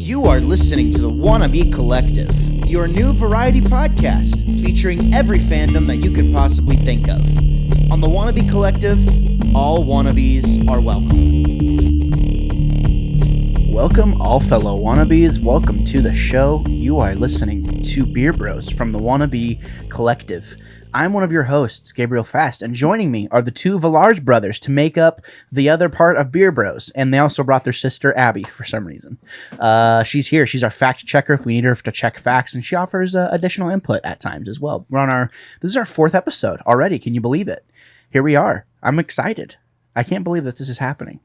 You are listening to the Wannabe Collective, your new variety podcast featuring every fandom that you could possibly think of. On the Wannabe Collective, all wannabes are welcome. Welcome, all fellow wannabes. Welcome to the show. You are listening to Beer Bros from the Wannabe Collective. I'm one of your hosts, Gabriel Fast, and joining me are the two Village brothers to make up the other part of Beer Bros, and they also brought their sister, Abby, for some reason. She's here. She's our fact checker if we need her to check facts, and she offers additional input at times as well. This is our 4th episode already. Can you believe it? Here we are. I'm excited. I can't believe that this is happening.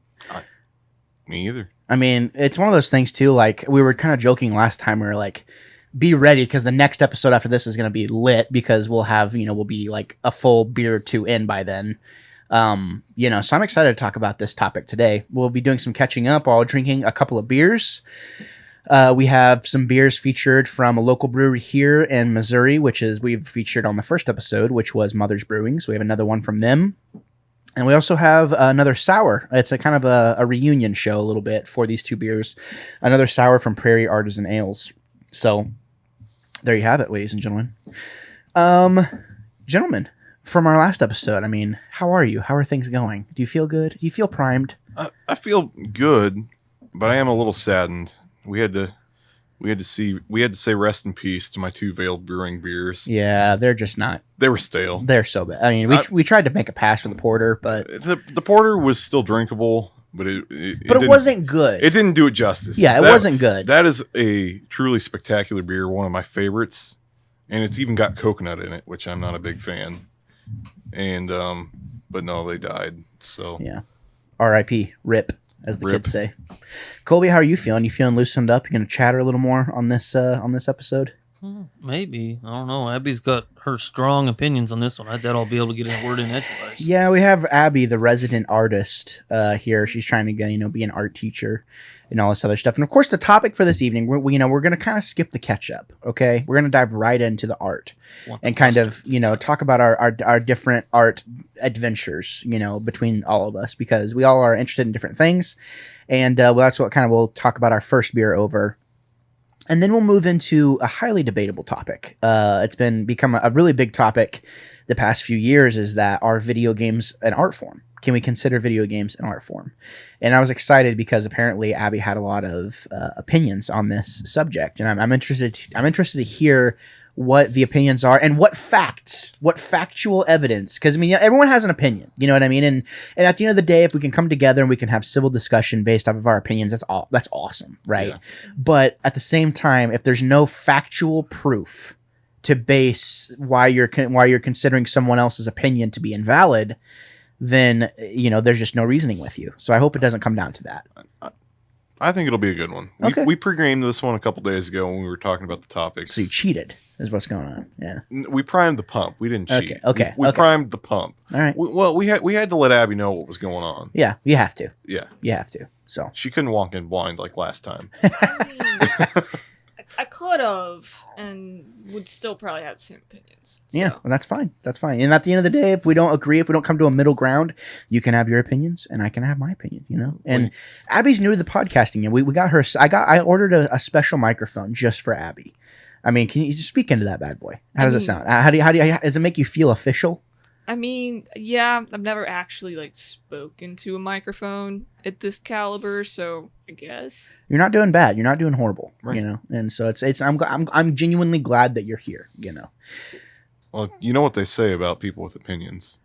Me either. I mean, it's one of those things, too, like, we were kind of joking last time. We were like, be ready, because the next episode after this is going to be lit, because we'll have, we'll be like a full beer or two in by then. So I'm excited to talk about this topic today. We'll be doing some catching up while drinking a couple of beers. We have some beers featured from a local brewery here in Missouri, we've featured on the first episode, which was Mother's Brewing. So we have another one from them. And we also have another sour. It's a kind of a reunion show a little bit for these two beers. Another sour from Prairie, Artisan Ales. So there you have it, ladies and gentlemen. Gentlemen, from our last episode, I mean, how are you? How are things going? Do you feel good? Do you feel primed? I feel good, but I am a little saddened. We had to say rest in peace to my two Veiled Brewing beers. Yeah, they're just not. They were stale. They're so bad. I mean, we tried to make a pass for the porter, but the porter was still drinkable. But it wasn't good. It didn't do it justice. Yeah, it wasn't good. That is a truly spectacular beer, one of my favorites, and it's even got coconut in it, which I'm not a big fan. And but no, they died. So yeah, R.I.P. Rip, as the kids say. Colby, how are you feeling? You feeling loosened up? You gonna chatter a little more on this episode? Maybe. I don't know. Abby's got her strong opinions on this one. I doubt I'll be able to get a word in edgewise. Yeah, we have Abby, the resident artist, here. She's trying to be an art teacher and all this other stuff. And of course, the topic for this evening, we're going to kind of skip the catch up. Okay, we're going to dive right into the art and kind of talk about our different art adventures. Between all of us, because we all are interested in different things, and that's what we'll talk about our first beer over. And then we'll move into a highly debatable topic. It's become a really big topic the past few years, is that are video games an art form? Can we consider video games an art form? And I was excited because apparently Abby had a lot of opinions on this subject, and I'm interested to hear what the opinions are and what factual evidence, because everyone has an opinion, you know what I mean, and at the end of the day, if we can come together and we can have civil discussion based off of our opinions, that's awesome, right? Yeah. But at the same time, if there's no factual proof to base why you're considering someone else's opinion to be invalid, then there's just no reasoning with you. So I hope it doesn't come down to that. I think it'll be a good one. Okay. We pre-gamed this one a couple days ago when we were talking about the topics. So you cheated, is what's going on. Yeah. We primed the pump. We didn't cheat. Okay. We primed the pump. All right. We had to let Abby know what was going on. Yeah, you have to. Yeah. You have to. So she couldn't walk in blind like last time. I could have, and would still probably have the same opinions. So. Yeah, well, that's fine. That's fine. And at the end of the day, if we don't agree, if we don't come to a middle ground, you can have your opinions, and I can have my opinion. And Abby's new to the podcasting, and we got her. I ordered a special microphone just for Abby. I mean, can you just speak into that bad boy? How does it sound? How do you? Does it make you feel official? I mean, yeah, I've never actually spoken to a microphone at this caliber, so I guess you're not doing bad. You're not doing horrible, right. And so it's I'm genuinely glad that you're here. Well, you know what they say about people with opinions.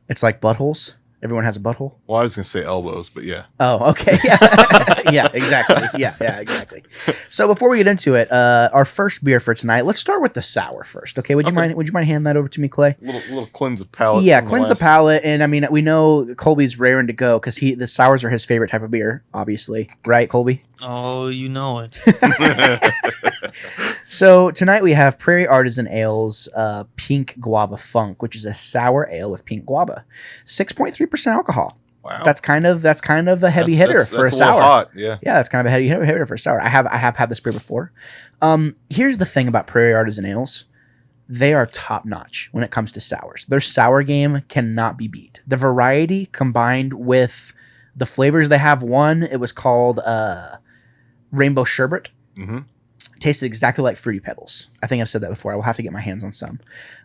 It's like buttholes. Everyone has a butthole. Well, I was gonna say elbows, but yeah. Oh, okay. Yeah, yeah, exactly. Yeah, exactly. So before we get into it, our first beer for tonight. Let's start with the sour first. Okay. Would you mind handing that over to me, Clay? Little cleanse the palate. Yeah, cleanse the palate, and I mean, we know Colby's raring to go because the sours are his favorite type of beer, obviously, right, Colby? Oh, you know it. So tonight we have Prairie Artisan Ales Pink Guava Funk, which is a sour ale with pink guava, 6.3% alcohol. Wow, that's kind of a heavy hitter for a sour. Hot, yeah. Yeah, that's kind of a heavy hitter for a sour. I have had this beer before. Here's the thing about Prairie Artisan Ales. They are top notch when it comes to sours. Their sour game cannot be beat. The variety combined with the flavors they have. It was called rainbow sherbet. Mm-hmm. Tasted exactly like Fruity Pebbles. I think I've said that before. I will have to get my hands on some.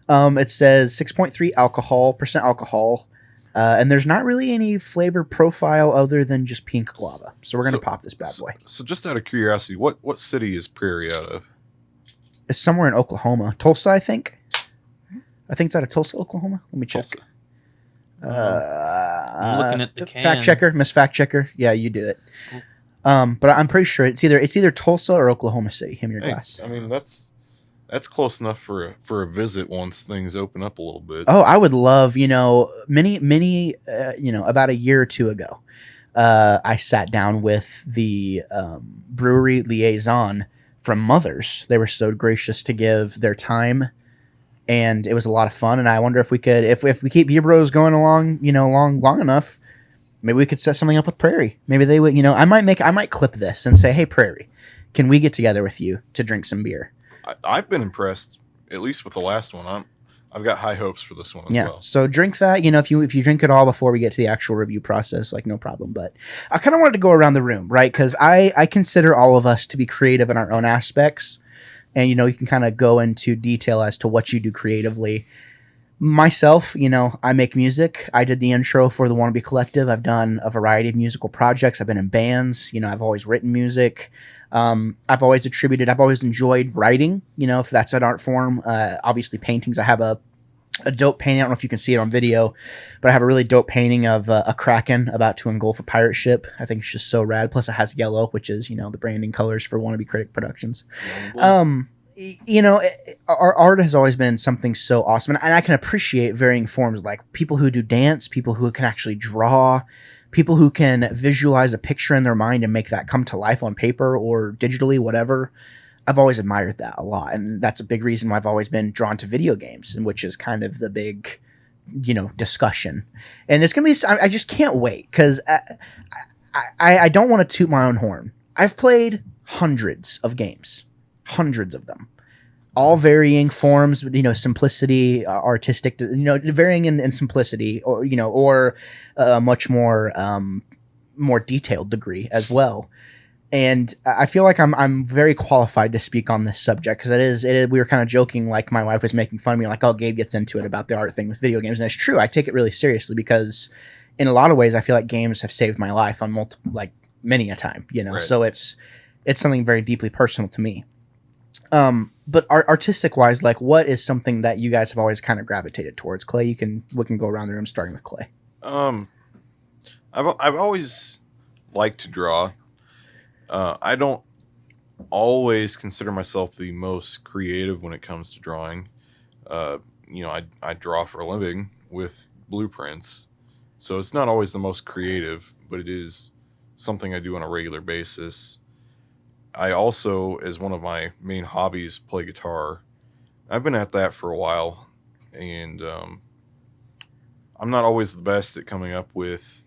It says 6.3 percent alcohol, and there's not really any flavor profile other than just pink guava. So we're gonna pop this bad boy. So just out of curiosity, what city is Prairie out of? It's somewhere in Oklahoma, Tulsa, I think. I think it's out of Tulsa, Oklahoma. Let me check. Tulsa. I'm looking at the can. Fact checker, Miss Fact Checker. Yeah, you do it. But I'm pretty sure it's either Tulsa or Oklahoma City. Him your glass. I mean that's close enough for a visit once things open up a little bit. Oh, I would love, many about a year or two ago, I sat down with the brewery liaison from Mothers. They were so gracious to give their time, and it was a lot of fun. And I wonder if we could, if we keep Beer Bros going along, long enough, maybe we could set something up with Prairie. Maybe they would, I might clip this and say, hey, Prairie, can we get together with you to drink some beer? I've been impressed, at least with the last one. I've got high hopes for this one as well. So drink that. If you drink it all before we get to the actual review process, no problem. But I kind of wanted to go around the room, right? Because I consider all of us to be creative in our own aspects, and you can kind of go into detail as to what you do creatively. Myself, I make music. I did the intro for the Wannabe Collective. I've done a variety of musical projects. I've been in bands. I've always written music. I've always enjoyed writing, if that's an art form. Obviously paintings. I have a dope painting. I don't know if you can see it on video, but I have a really dope painting of a kraken about to engulf a pirate ship. I think it's just so rad. Plus it has yellow, which is, the branding colors for Wannabe Critic Productions. Our art has always been something so awesome, and I can appreciate varying forms, like people who do dance, people who can actually draw, people who can visualize a picture in their mind and make that come to life on paper or digitally, whatever. I've always admired that a lot, and that's a big reason why I've always been drawn to video games, and which is kind of the big, discussion. And it's gonna be, I just can't wait, because I don't want to toot my own horn. I've played hundreds of games. Hundreds of them, all varying forms, simplicity, artistic, varying in simplicity, or a much more detailed degree as well. And I feel like I'm very qualified to speak on this subject, because it is. We were kind of joking, like my wife was making fun of me, like, oh, Gabe gets into it about the art thing with video games, and it's true. I take it really seriously, because in a lot of ways, I feel like games have saved my life on many a time. Right. So it's something very deeply personal to me. But artistic wise, what is something that you guys have always kind of gravitated towards? Clay, we can go around the room, starting with Clay. I've always liked to draw. I don't always consider myself the most creative when it comes to drawing. I draw for a living with blueprints, so it's not always the most creative, but it is something I do on a regular basis. I also, as one of my main hobbies, play guitar. I've been at that for a while, and I'm not always the best at coming up with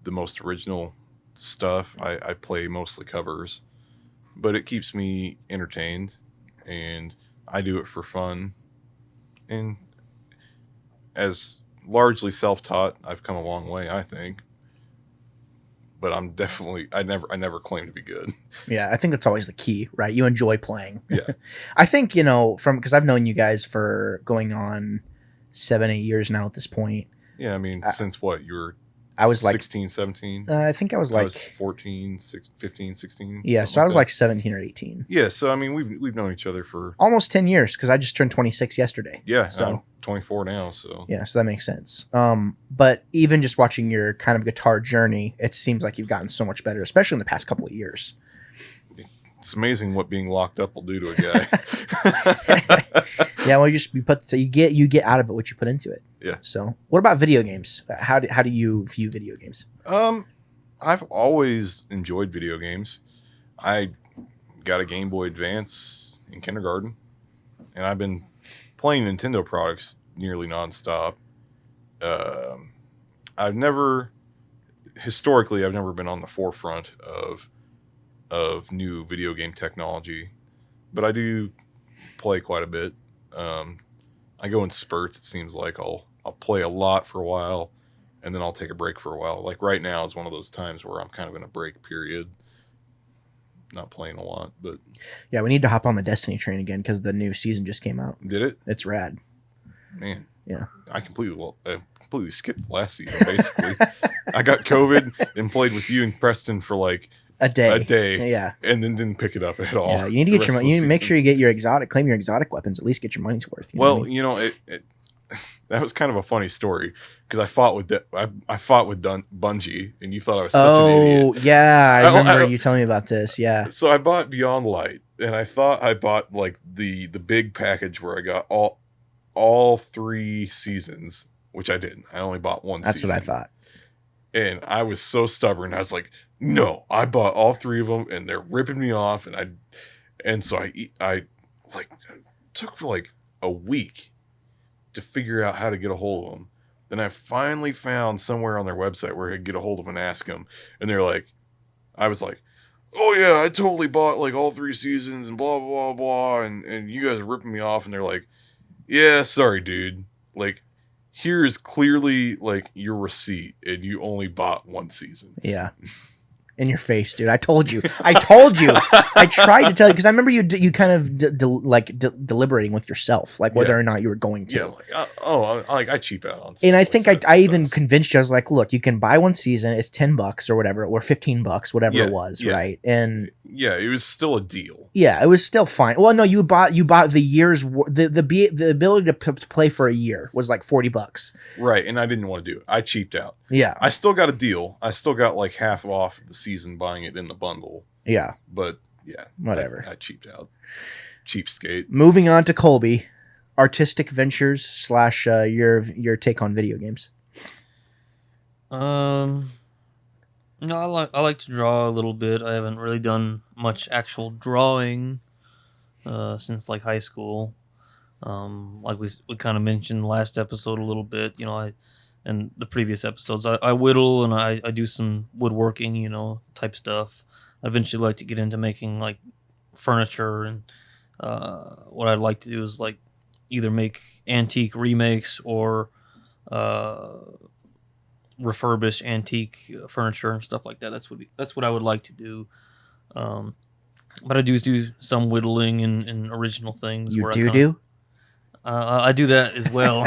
the most original stuff. I play mostly covers, but it keeps me entertained, and I do it for fun. And as largely self-taught, I've come a long way, I think. But I'm definitely, I never claim to be good. Yeah, I think that's always the key, right? You enjoy playing. Yeah. I think, because I've known you guys for going on 7-8 years now at this point. Yeah, I mean, since what? You were I was 16, 17? I think I was 14, 15, 16. Yeah, so I was 17 or 18. Yeah, so I mean, we've known each other for almost 10 years, because I just turned 26 yesterday. Yeah, so I'm 24 now, so. Yeah, so that makes sense. But even just watching your kind of guitar journey, it seems like you've gotten so much better, especially in the past couple of years. It's amazing what being locked up will do to a guy. Yeah, well, you get out of it what you put into it. Yeah. So, what about video games? How do you view video games? I've always enjoyed video games. I got a Game Boy Advance in kindergarten, and I've been playing Nintendo products nearly nonstop. I've never been on the forefront of new video game technology, but I do play quite a bit. I go in spurts. It seems like I'll play a lot for a while, and then I'll take a break for a while. Like right now is one of those times where I'm kind of in a break period. not playing a lot. But Yeah, we need to hop on the Destiny train again because the new season just came out. did it? It's rad. Man, Yeah. I completely skipped last season. Basically, I got COVID and played with you and Preston for like A day. Yeah, and then didn't pick it up at all. Yeah, you need to get your you need to make sure you get your claim your exotic weapons. At least get your money's worth. You know what I mean? You know, it that was kind of a funny story because I fought with Bungie, and you thought I was such an idiot. Oh yeah, I remember you telling me about this. Yeah. So I bought Beyond Light, and I thought I bought like the big package where I got all 3 seasons, which I didn't. I only bought one. That's season. what I thought. And I was so stubborn. I was like, no, I bought all 3 of them, and they're ripping me off. And so I like took for like a week to figure out how to get a hold of them. Then I finally found somewhere on their website where I could get a hold of them and ask them. And they're like, I was like, oh yeah, I totally bought like all 3 seasons and blah, blah, blah. And you guys are ripping me off. And they're like, yeah, sorry, dude. Like, here is clearly like your receipt, and you only bought 1 season. Yeah. In your face, dude. I told you. I tried to tell you because I remember you kind of deliberating with yourself, like whether or not you were going to. Yeah, like, I cheap out on stuff. And I think I even sometimes. convinced you. I was like, look, you can buy 1 season. It's $10 or whatever, or $15, whatever it was, right? And yeah, it was still a deal. yeah, it was still fine. Well, no, you bought the year's the ability to play for a year was like $40. Right, and I didn't want to do it. I cheaped out. Yeah, I still got a deal. I still got like half off the season buying it in the bundle. yeah, But yeah, whatever. I cheaped out. Cheapskate. Moving on to Colby, artistic ventures / your take on video games. No, I like to draw a little bit. I haven't really done much actual drawing since like high school. Like we kind of mentioned last episode a little bit, you know, and the previous episodes, I whittle and I do some woodworking, you know, type stuff. I eventually like to get into making like furniture, and what I'd like to do is like either make antique remakes or refurbish antique furniture and stuff like that. That's what I would like to do. But I do some whittling and original things. You where do? I do that as well.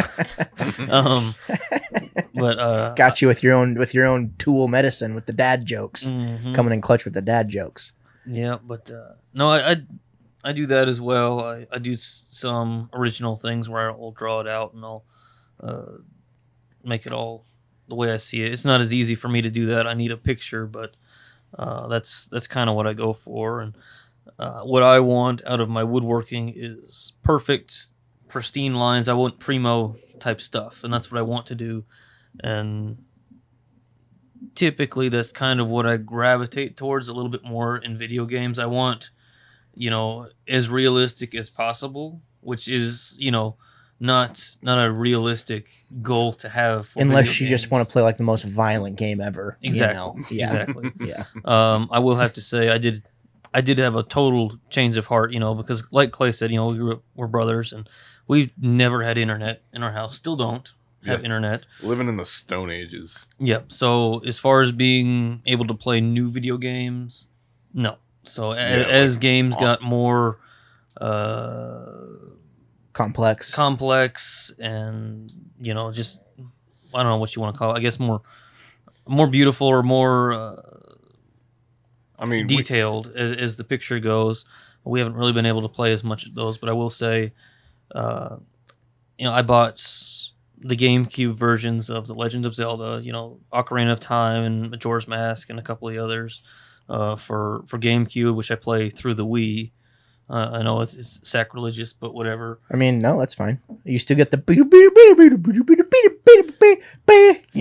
But got you with your own tool medicine with the dad jokes, coming in clutch with the dad jokes. Yeah, but no, I do that as well. I do some original things where I'll draw it out and I'll make it all the way I see it. It's not as easy for me to do that. I need a picture, but that's kind of what I go for. And what I want out of my woodworking is perfect, pristine lines. I want primo type stuff, and that's what I want to do. And typically that's kind of what I gravitate towards a little bit more in video games. I want, you know, as realistic as possible, which is, you know, not a realistic goal to have for unless you just want to play like the most violent game ever. Exactly. You know? Yeah. Exactly. Yeah. I will have to say I did have a total change of heart, you know, because like Clay said, you know, we're brothers and we never had internet in our house. Still don't have internet. Living in the Stone Ages. Yep. So as far as being able to play new video games, no. So as games got more complex and, you know, just, I don't know what you want to call it. I guess more beautiful or more detailed as the picture goes. We haven't really been able to play as much of those, but I will say, you know, I bought the GameCube versions of The Legend of Zelda, you know, Ocarina of Time and Majora's Mask and a couple of others for GameCube, which I play through the Wii. I know it's sacrilegious, but whatever. I mean, no, that's fine. You still get the, you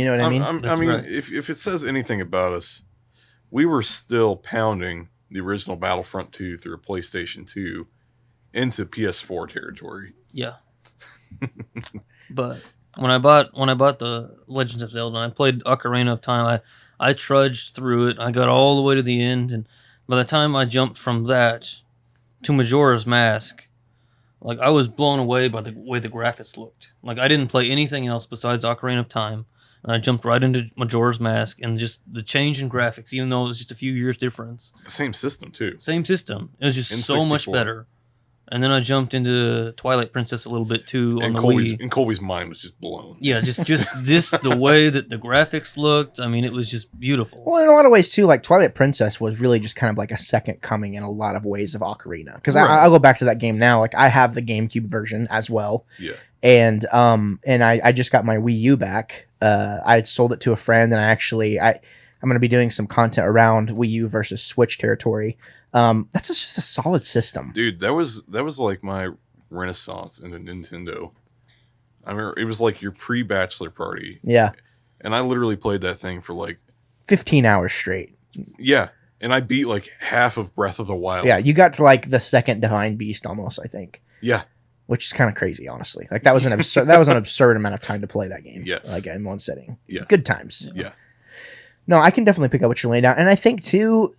know what I mean? I mean, right. If it says anything about us, we were still pounding the original Battlefront 2 through a PlayStation 2 into PS4 territory. Yeah. But when I bought the Legends of Zelda, I played Ocarina of Time. I trudged through it. I got all the way to the end, and by the time I jumped from that to Majora's Mask, like, I was blown away by the way the graphics looked. Like, I didn't play anything else besides Ocarina of Time, and I jumped right into Majora's Mask, and just the change in graphics, even though it was just a few years difference. The same system too. Same system. It was just In so much 64. better. And then I jumped into Twilight Princess a little bit too on And the Colby's Wii. and Colby's mind was just blown. Yeah, just the way that the graphics looked. I mean, it was just beautiful. Well, in a lot of ways too, like Twilight Princess was really just kind of like a second coming in a lot of ways of Ocarina. Because Right. I'll go back to that game now. Like I have the GameCube version as well, Yeah. and I just got my Wii U back. I had sold it to a friend, and I'm going to be doing some content around Wii U versus Switch territory. That's just a solid system. Dude, that was like my renaissance into Nintendo. I mean, it was like your pre-bachelor party. Yeah, And I literally played that thing for like 15 hours straight. yeah. And I beat like half of Breath of the Wild. Yeah, you got to like the second Divine Beast almost, I think. Yeah. Which is kind of crazy, honestly. Like that was an absurd that was an absurd amount of time to play that game. Yes. Like in one sitting. Yeah. Good times. Yeah. No, I can definitely pick up what you're laying down. And I think too,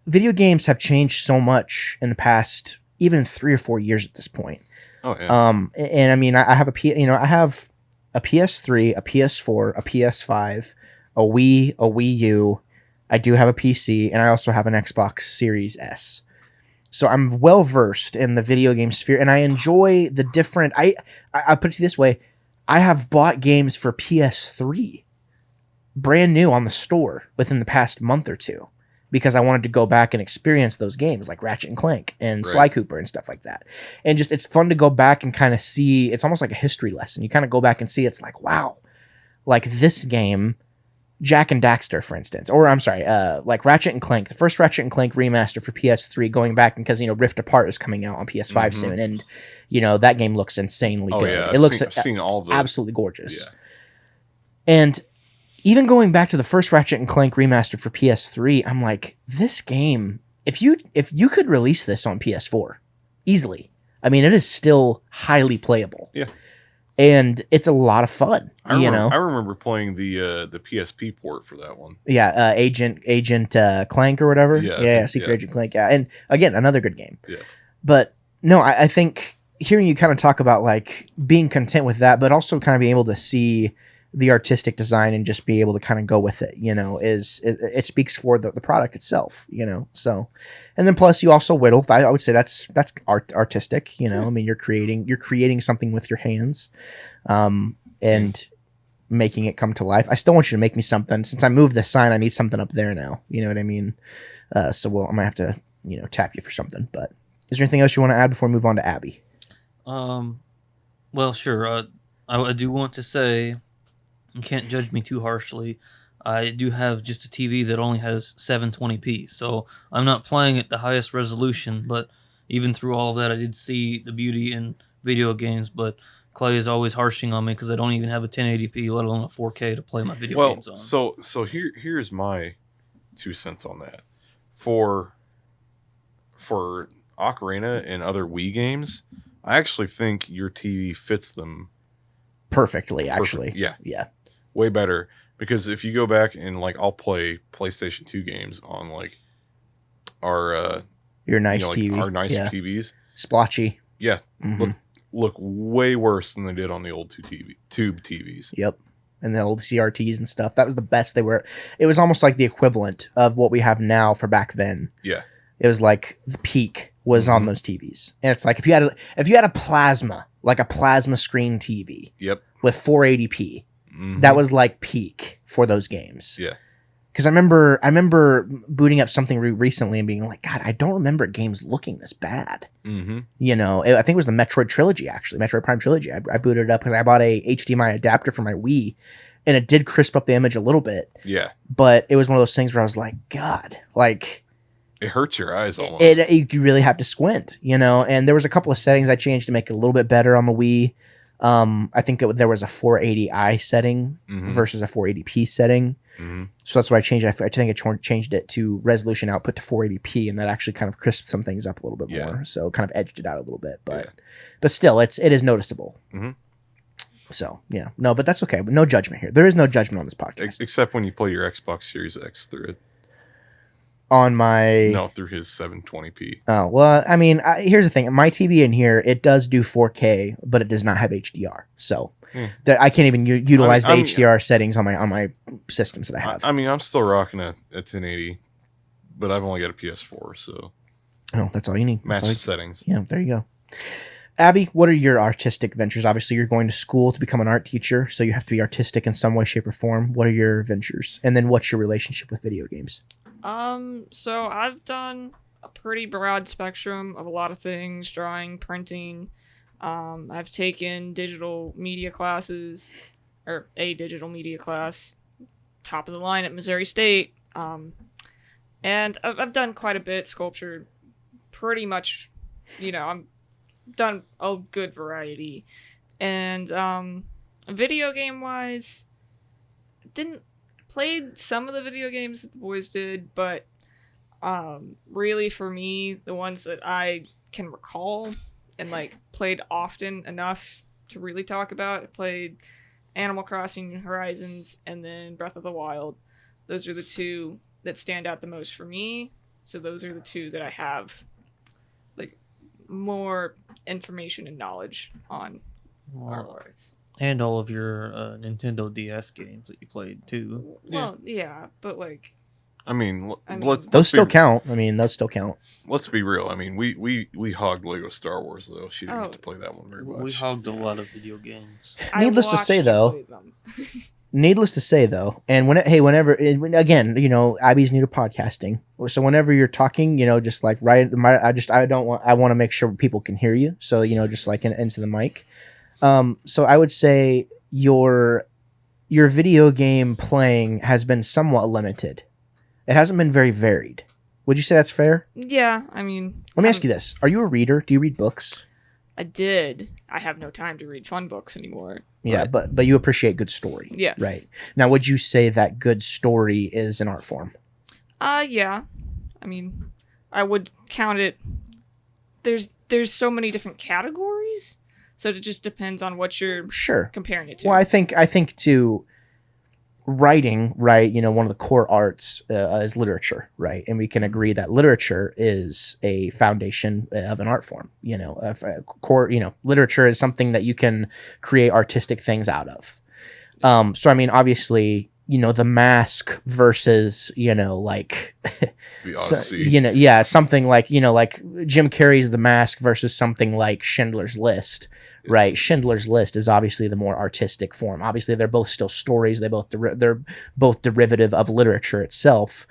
video games have changed so much in the past even 3 or 4 years at this point. Oh yeah. And I mean I have I have a PS3, a PS4, a PS5, a Wii, a Wii U. I do have a PC, and I also have an Xbox Series S. So I'm well versed in the video game sphere, and I enjoy the different. I put it this way: I have bought games for PS3, brand new on the store within the past month or two, because I wanted to go back and experience those games like Ratchet and Clank and Right. Sly Cooper and stuff like that. And just it's fun to go back and kind of see. It's almost like a history lesson. You kind of go back and see. It's like wow, like this game. Jack and Daxter, for instance, or I'm sorry, like Ratchet and Clank, the first Ratchet and Clank remaster for PS3, going back because Rift Apart is coming out on PS5 soon, and that game looks insanely Oh good. yeah. It looks I've seen all the absolutely gorgeous. Yeah. And even going back to the first Ratchet and Clank remaster for PS3, I'm like, this game, if you could release this on PS4 easily, I mean, it is still highly playable. Yeah. And it's a lot of fun. I remember playing the PSP port for that one. Yeah, Agent Clank or whatever. Yeah, Secret yeah. Agent Clank. Yeah, and again, another good game. Yeah. But no, I think hearing you kind of talk about like being content with that, but also kind of being able to see the artistic design and just be able to kind of go with it, it speaks for the product itself, So, and then plus you also whittle. I would say that's artistic, I mean, you're creating something with your hands, and making it come to life. I still want you to make me something. Since I moved the sign, I need something up there now. You know what I mean? So I might have to, tap you for something. But is there anything else you want to add before we move on to Abby? Well, sure. I do want to say, you can't judge me too harshly. I do have just a TV that only has 720p, so I'm not playing at the highest resolution, but even through all of that, I did see the beauty in video games, but Clay is always harshing on me because I don't even have a 1080p, let alone a 4K to play my video games on. So here's my 2 cents on that. For Ocarina and other Wii games, I actually think your TV fits them Perfectly, actually. Yeah. Way better. Because if you go back and like I'll play PlayStation 2 games on like our Your nice like TV. our nicer Yeah. TVs. Splotchy. Yeah. Mhm. Look way worse than they did on the old tube TVs. Yep. And the old CRTs and stuff. That was the best they were. It was almost like the equivalent of what we have now for back then. Yeah. It was like the peak was on those TVs. And it's like if you had a plasma, like a plasma screen TV Yep. with 480p, Mhm. that was like peak for those games. Yeah. Because I remember booting up something recently and being like, God, I don't remember games looking this bad. Mm-hmm. I think it was the Metroid Trilogy, actually. Metroid Prime Trilogy. I booted it up because I bought a HDMI adapter for my Wii, and it did crisp up the image a little bit. Yeah. But it was one of those things where I was like, God, like... It hurts your eyes almost. You really have to squint, And there was a couple of settings I changed to make it a little bit better on the Wii. I think there was a 480i setting Mhm. versus a 480p setting. Mm-hmm. So that's why I changed it. I think I changed it to resolution output to 480p, and that actually kind of crisped some things up a little bit more. So kind of edged it out a little bit, but still, it is noticeable. Mm-hmm. So yeah, no, but that's okay. But no judgment here. There is no judgment on this podcast. Except when you play your Xbox Series X through it. on my. No, through his 720p. Oh well, I mean, here's the thing. My TV in here, it does do 4K, but it does not have HDR. So that I can't even utilize the HDR settings on my systems that I have. I mean, I'm still rocking a 1080, but I've only got a PS4, so. Oh, that's all you need. Match the settings. Yeah, there you go. Abby, what are your artistic ventures? Obviously, you're going to school to become an art teacher, so you have to be artistic in some way, shape, or form. What are your ventures? And then what's your relationship with video games? So I've done a pretty broad spectrum of a lot of things, drawing, printing. I've taken digital media classes, or a digital media class, top of the line at Missouri State. And I've done quite a bit, sculpture, pretty much, I'm done a good variety. And video game wise, didn't played some of the video games that the boys did, but really for me, the ones that I can recall and like played often enough to really talk about, I played Animal Crossing Horizons and then Breath of the Wild. Those are the two that stand out the most for me. So those are the two that I have like more information and knowledge on art-wise. And all of your Nintendo DS games that you played too. Well, yeah, but like, I mean, those still count. I mean, those still count. Let's be real. I mean, we hogged Lego Star Wars though. She didn't get to play that one very much. We hogged a lot of video games. Needless to say, though. And whenever Abby's new to podcasting, so whenever you're talking, just like I want to make sure people can hear you. So just like into the mic. So I would say your video game playing has been somewhat limited. It hasn't been very varied. Would you say that's fair? Yeah, I mean... Let me ask you this. Are you a reader? Do you read books? I did. I have no time to read fun books anymore. Yeah, but you appreciate good story. Yes. Right. Now, would you say that good story is an art form? Yeah. I mean, I would count it... There's so many different categories, so it just depends on what you're comparing it to. Well, I think to... writing, right, one of the core arts is literature, right? And we can agree that literature is a foundation of an art form. Core, literature is something that you can create artistic things out of. So I mean, obviously, the Mask versus, like the Odyssey. Something like, like Jim Carrey's The Mask versus something like Schindler's List. Right, Schindler's List is obviously the more artistic form. Obviously, they're both still stories. They're both derivative of literature itself,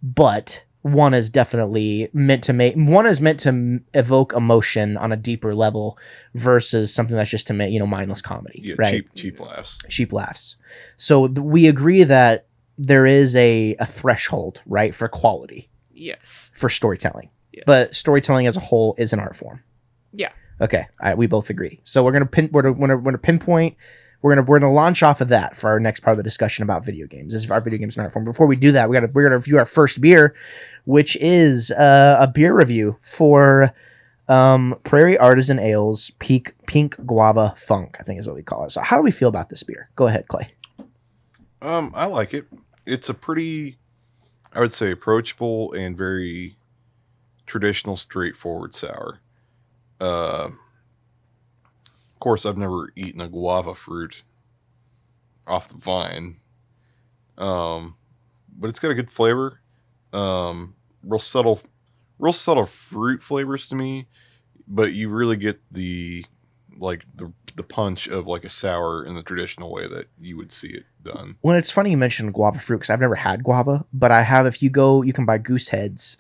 but one is definitely meant to evoke emotion on a deeper level versus something that's just to make mindless comedy. Yeah, right? cheap laughs. Cheap laughs. So we agree that there is a threshold, right, for quality. Yes. For storytelling, yes. But storytelling as a whole is an art form. Yeah. Okay, we both agree. So we're gonna pinpoint. We're gonna launch off of that for our next part of the discussion about video games. This is our video games in art form. Before we do that, we're gonna review our first beer, which is a beer review for Prairie Artisan Ales Pink Guava Funk, I think is what we call it. So how do we feel about this beer? Go ahead, Clay. I like it. It's a pretty, I would say, approachable and very traditional, straightforward sour. Of course, I've never eaten a guava fruit off the vine, but it's got a good flavor. Real subtle fruit flavors to me, but you really get the punch of like a sour in the traditional way that you would see it done. Well, it's funny you mentioned guava fruit because I've never had guava, but I have. If you go, you can buy Goosehead's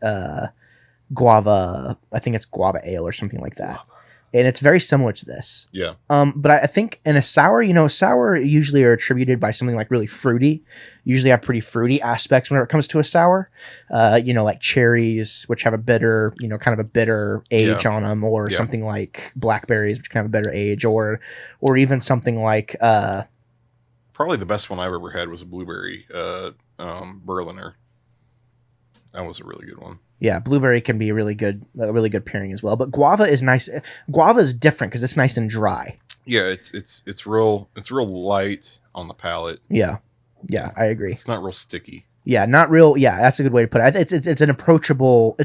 guava, I think it's guava ale or something like that. Guava. And it's very similar to this. Yeah. But I think in a sour, sour usually are attributed by something like really fruity. Usually have pretty fruity aspects whenever it comes to a sour. Like cherries, which have a bitter, kind of a bitter age on them, or something like blackberries, which can have a bitter age, or even something like probably the best one I've ever had was a blueberry Berliner. That was a really good one. Yeah, blueberry can be a really good pairing as well. But guava is nice. Guava is different because it's nice and dry. Yeah, it's real light on the palate. Yeah, I agree. It's not real sticky. Yeah, not real. Yeah, that's a good way to put it. It's an approachable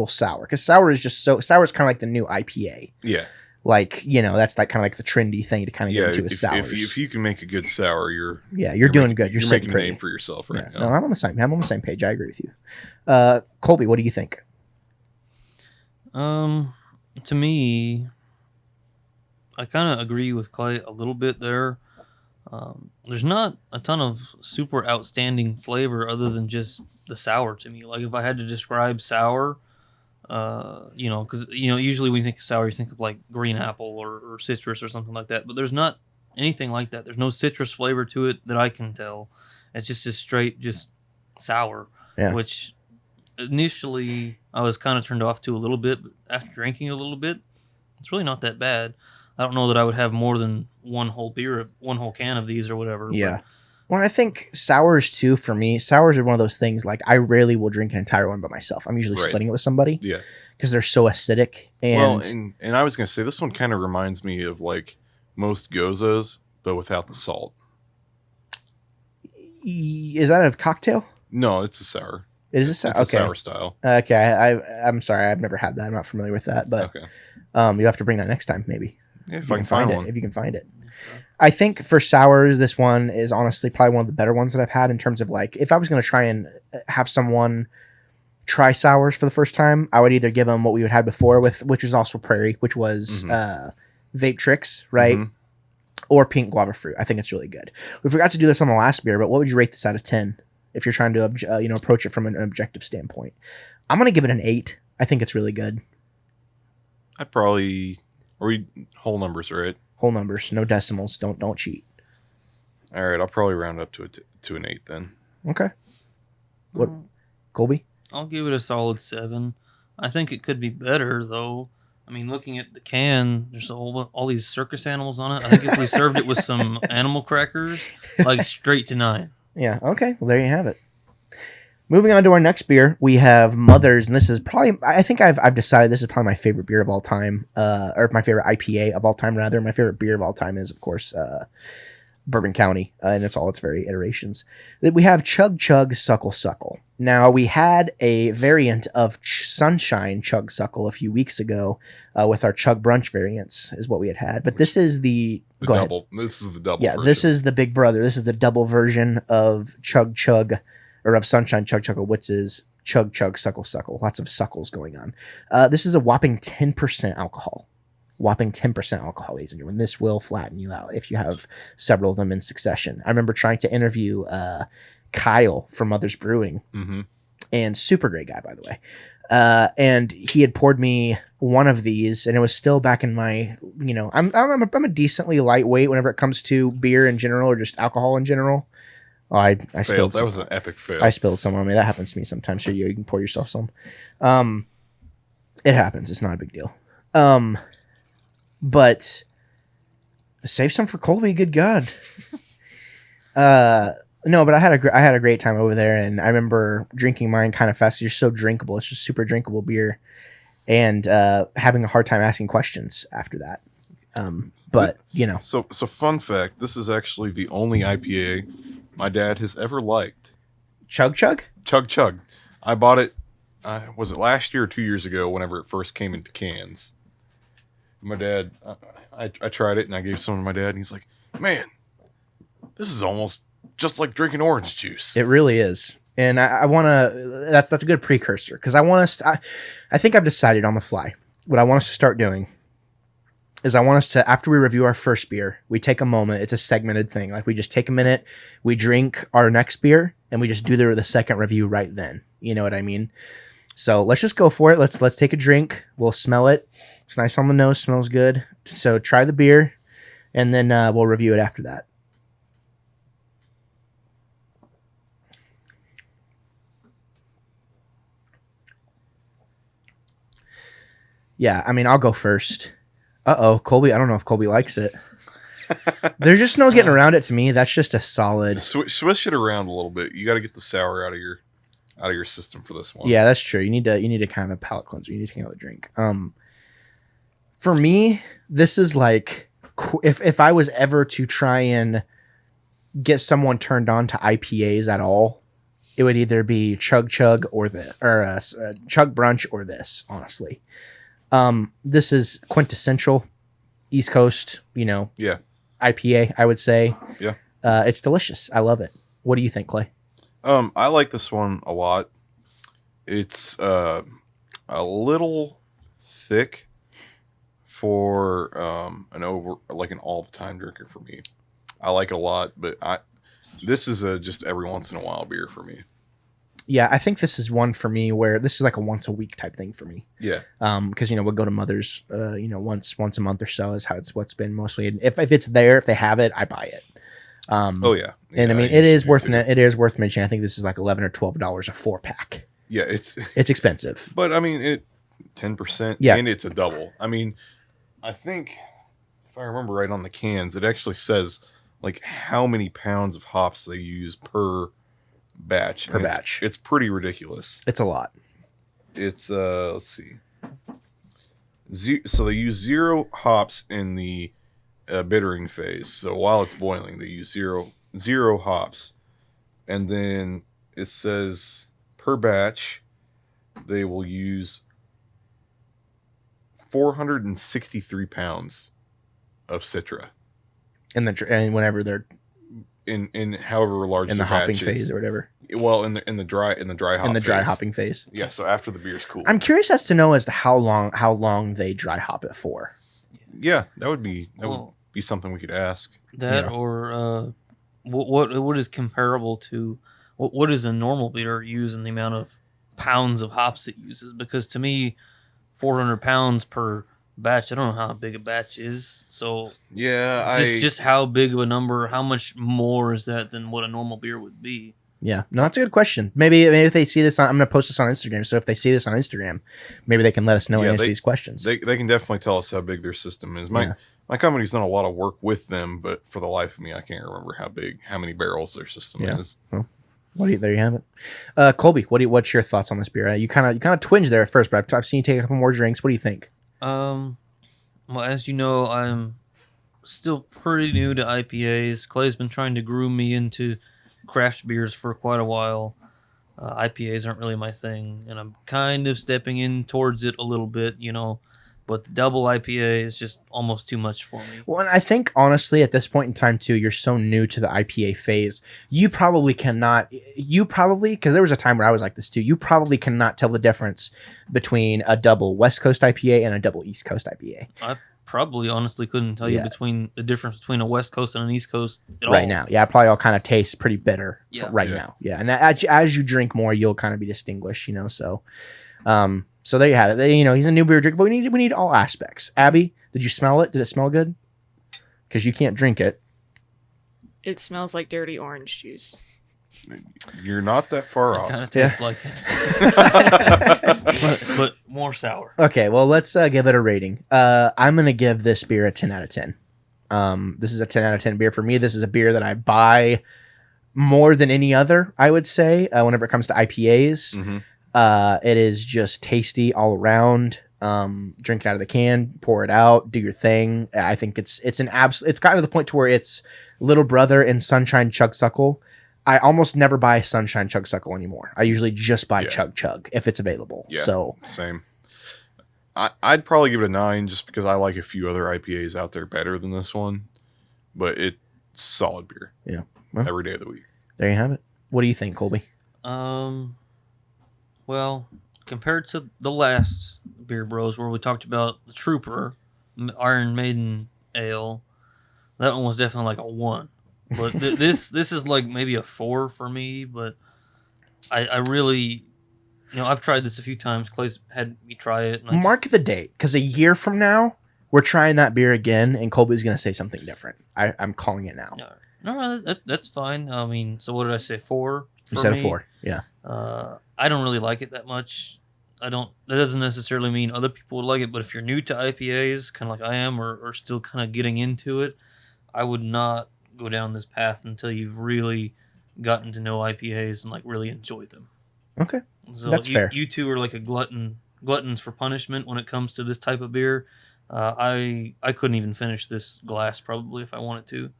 sour, because sour is kind of like the new IPA. Yeah. Like, that's like kind of like the trendy thing to kind of Yeah, get into with sours. if you can make a good sour, you're doing good. You're making a pretty. name for yourself right now. No, I'm on the same page. I agree with you. Colby, what do you think? To me, I kind of agree with Clay a little bit there. There's not a ton of super outstanding flavor other than just the sour to me. Like if I had to describe sour, because usually when you think of sour, you think of like green apple or citrus or something like that. But there's not anything like that. There's no citrus flavor to it that I can tell. It's just straight just sour, which initially I was kind of turned off to a little bit, but after drinking a little bit, it's really not that bad. I don't know that I would have more than one whole can of these or whatever. Yeah. Well, I think sours too, for me, sours are one of those things, like I rarely will drink an entire one by myself. I'm usually splitting it with somebody. Yeah. Because they're so acidic. And I was going to say, this one kind of reminds me of like most Gozos, but without the salt. Is that a cocktail? No, it's a sour. It is a sour. It's a sour style. Okay. I'm sorry. I've never had that. I'm not familiar with that, but okay. You'll have to bring that next time, maybe. Yeah, if I can find one. If you can find it. I think for sours, this one is honestly probably one of the better ones that I've had in terms of like, if I was going to try and have someone try sours for the first time, I would either give them what we had had before which was also Prairie, which was Vape Tricks, right? Mm-hmm. Or Pink Guava Fruit. I think it's really good. We forgot to do this on the last beer, but what would you rate this out of 10 if you're trying to approach it from an objective standpoint? I'm going to give it an 8. I think it's really good. I'd probably... Are we whole numbers, right? Whole numbers, no decimals. Don't cheat. All right, I'll probably round up to an 8 then. Okay. What, Colby? I'll give it a solid 7. I think it could be better though. I mean, looking at the can, there's all these circus animals on it. I think if we served it with some animal crackers, like straight to 9. Yeah. Okay. Well, there you have it. Moving on to our next beer, we have Mother's, and this is probably, I think I've decided this is probably my favorite beer of all time, or my favorite IPA of all time, rather. My favorite beer of all time is, of course, Bourbon County, and it's all its very iterations. We have Chug Chug Suckle Suckle. Now, we had a variant of Sunshine Chug Suckle a few weeks ago with our Chug Brunch variants, is what we had. But this is the double. This is the double version. This is the big brother. This is the double version of Chug Chug, or of Sunshine Chug Chuckle, which is Chug Chug Suckle Suckle. Lots of suckles going on. This is a whopping 10% alcohol. Whopping 10% alcohol, ladies and gentlemen. This will flatten you out if you have several of them in succession. I remember trying to interview Kyle from Mother's Brewing, and super great guy, by the way. And he had poured me one of these, and it was still back in my, I'm a decently lightweight whenever it comes to beer in general, or just alcohol in general. Oh, I spilled. That was an epic fail. I spilled some on me. That happens to me sometimes. So you can pour yourself some. It happens. It's not a big deal. But save some for Colby. Good God. No, but I had a great time over there, and I remember drinking mine kind of fast. It's so drinkable. It's just super drinkable beer, and having a hard time asking questions after that. But So fun fact: this is actually the only IPA my dad has ever liked. Chug Chug? Chug Chug. I bought it. Was it last year or 2 years ago? Whenever it first came into cans. My dad, I tried it and I gave some to my dad, and he's like, "Man, this is almost just like drinking orange juice." It really is. And I want to, that's a good precursor, because I want us to, I think I've decided on the fly what I want us to start doing is I want us to, after we review our first beer, we take a moment. It's a segmented thing. Like, we just take a minute, we drink our next beer, and we just do the second review right then. You know what I mean? So let's just go for it. Let's take a drink. We'll smell it. It's nice on the nose. Smells good. So try the beer, and then we'll review it after that. Yeah, I mean, I'll go first. Colby. I don't know if Colby likes it. There's just no getting around it to me. That's just a solid. Swish it around a little bit. You got to get the sour out of your system for this one. Yeah, that's true. You need to kind of a palate cleanser. You need to take another drink. For me, this is like, if I was ever to try and get someone turned on to IPAs at all, it would either be Chug Chug or Chug Brunch or this, honestly. This is quintessential East Coast, Yeah. IPA, I would say. Yeah. It's delicious. I love it. What do you think, Clay? I like this one a lot. It's a little thick for an all the time drinker for me. I like it a lot, but this is just every once in a while beer for me. Yeah, I think this is one for me where this is like a once a week type thing for me. Yeah. Because we'll go to Mother's, once a month or so is what's been mostly. And if it's there, if they have it, I buy it. Oh yeah. And I mean, it is worth mentioning. I think this is like $11 or $12 a 4-pack. Yeah, it's expensive, but I mean, 10%. Yeah, and it's a double. I mean, I think if I remember right on the cans, it actually says like how many pounds of hops they use per batch. It's pretty ridiculous. It's a lot. It's let's see. So they use 0 hops in the bittering phase. So while it's boiling, they use zero hops, and then it says per batch they will use 463 pounds of Citra. And whenever they're in however large in the hopping phase or whatever. Well, in the dry hopping phase. Yeah, so after the beer's cool. I'm curious as to know as to how long they dry hop it for. Yeah, that would be something we could ask. That or what is comparable to what is a normal beer use in the amount of pounds of hops it uses? Because to me, 400 pounds per batch, I don't know how big a batch is. So yeah, just how big of a number, how much more is that than what a normal beer would be? Yeah, no, that's a good question. Maybe if they see this I'm going to post this on Instagram. So if they see this on Instagram, maybe they can let us know and answer these questions. They can definitely tell us how big their system is. My company's done a lot of work with them, but for the life of me, I can't remember how many barrels their system is. Well, there you have it. Colby, what's your thoughts on this beer? You kind of twinged there at first, but I've seen you take a couple more drinks. What do you think? Well, as you know, I'm still pretty new to IPAs. Clay's been trying to groom me into craft beers for quite a while. IPAs aren't really my thing, and I'm kind of stepping in towards it a little bit, but the double IPA is just almost too much for me. Well, and I think, honestly, at this point in time, too, you're so new to the IPA phase, because there was a time where I was like this, too, you probably cannot tell the difference between a double West Coast IPA and a double East Coast IPA. I probably honestly couldn't tell you the difference between a West Coast and an East Coast at right all. now. Yeah, probably all kind of tastes pretty bitter now. Yeah, and as you drink more, you'll kind of be distinguished, so... So there you have it. He's a new beer drinker, but we need all aspects. Abby, did you smell it? Did it smell good? Because you can't drink it. It smells like dirty orange juice. You're not that far off. Kind of tastes like it, but more sour. Okay, well, let's give it a rating. I'm gonna give this beer a 10 out of 10. This is a 10 out of 10 beer for me. This is a beer that I buy more than any other, I would say, whenever it comes to IPAs. Mm-hmm. It is just tasty all around. Drink it out of the can, pour it out, do your thing. I think it's gotten to the point to where it's little brother and Sunshine Chug Suckle. I almost never buy Sunshine Chug Suckle anymore. I usually just buy Chug Chug if it's available. Yeah, so same. I'd probably give it a 9 just because I like a few other IPAs out there better than this one, but it's solid beer. Yeah, every day of the week. There you have it. What do you think, Colby? Well, compared to the last Beer Bros where we talked about the Trooper Iron Maiden Ale, that one was definitely like a 1. But this is like maybe a 4 for me. But I really, I've tried this a few times. Clay's had me try it. And Mark the date, because a year from now we're trying that beer again, and Colby's gonna say something different. I'm calling it now. No, that's fine. I mean, so what did I say? 4. You said a 4. Yeah. I don't really like it that much. That doesn't necessarily mean other people would like it, but if you're new to IPAs, kind of like I am, or still kind of getting into it, I would not go down this path until you've really gotten to know IPAs and like really enjoy them. Okay, so that's fair. You two are like gluttons for punishment when it comes to this type of beer. I couldn't even finish this glass probably if I wanted to.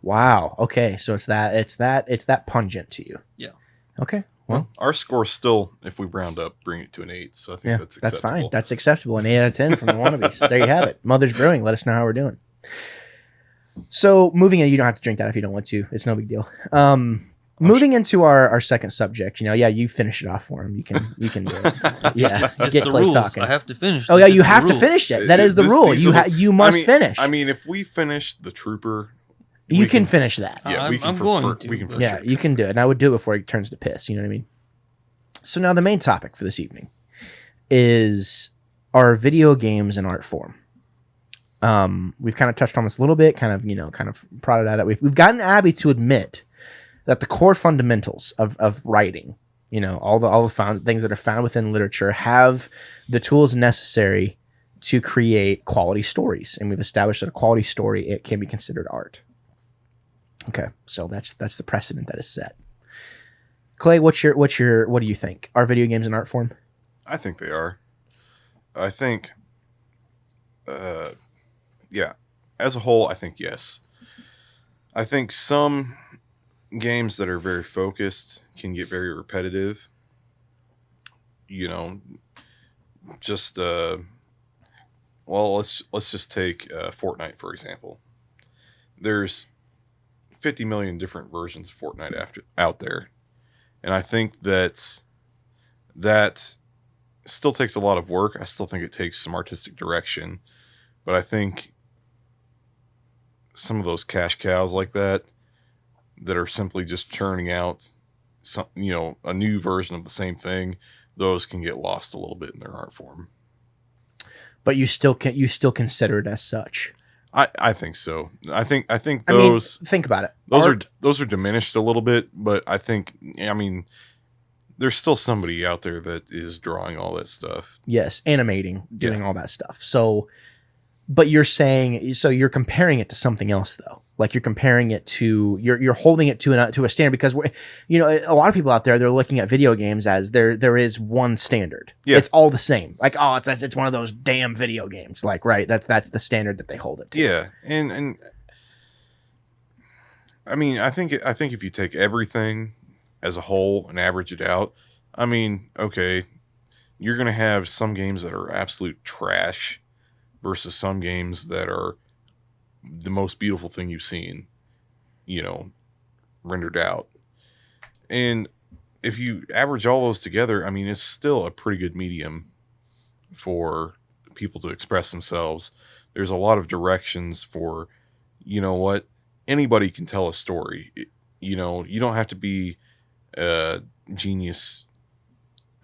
Wow. Okay, so it's that pungent to you. Yeah. Okay. Well, our score still, if we round up, bring it to an 8. So I think yeah, that's that's acceptable. fine. That's acceptable. An 8 out of 10 from the Wannabes. There you have it. Mother's Brewing. Let us know how we're doing. So moving in, you don't have to drink that if you don't want to. It's no big deal. Moving into our second subject, you finish it off for him. You can do it. Yeah, It's get the Clay rules. talking. I have to finish. Oh This yeah, is you the have to rules. finish it. That is the rule. You must finish. I mean, if we finish the Trooper, you can finish that. Yeah, we can. I'm going to, We can. but- For Yeah, sure. you can do it. And I would do it before he turns to piss. You know what I mean? So now the main topic for this evening is our video games and art form. We've kind of touched on this a little bit, kind of prodded at it. We've gotten Abby to admit that the core fundamentals of writing, all the things that are found within literature, have the tools necessary to create quality stories, and we've established that a quality story, it can be considered art. Okay, so that's the precedent that is set. Clay, what do you think? Are video games an art form? I think they are. I think, yeah. As a whole, I think yes. I think some games that are very focused can get very repetitive. Just well, let's just take Fortnite for example. There's 50 million different versions of Fortnite out there, and I think that still takes a lot of work. I still think it takes some artistic direction, but I think some of those cash cows like that are simply just churning out some, a new version of the same thing, those can get lost a little bit in their art form. But you still consider it as such. I think so. I think those. Think about it. Those are diminished a little bit, but I think there's still somebody out there that is drawing all that stuff. Yes, animating, doing all that stuff. So, but you're saying, so you're comparing it to something else, though. Like you're comparing it to, you're holding it to a standard, because a lot of people out there, they're looking at video games as there is one standard. Yeah. It's all the same. Like, oh, it's one of those damn video games. Like, right, that's the standard that they hold it to. Yeah, and I mean, I think if you take everything as a whole and average it out, okay, you're gonna have some games that are absolute trash versus some games that are the most beautiful thing you've seen, rendered out. And if you average all those together, it's still a pretty good medium for people to express themselves. There's a lot of directions for, anybody can tell a story. You don't have to be a genius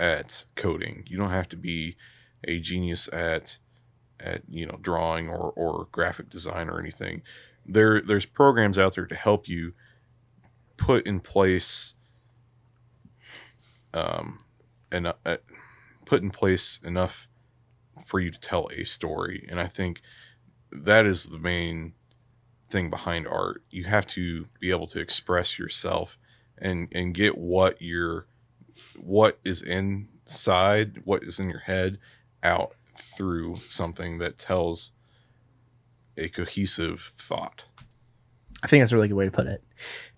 at coding. You don't have to be a genius at drawing or graphic design or anything. There's programs out there to help you put in place enough for you to tell a story. And I think that is the main thing behind art. You have to be able to express yourself and get what is inside, what is in your head, out through something that tells a cohesive thought. I think that's a really good way to put it.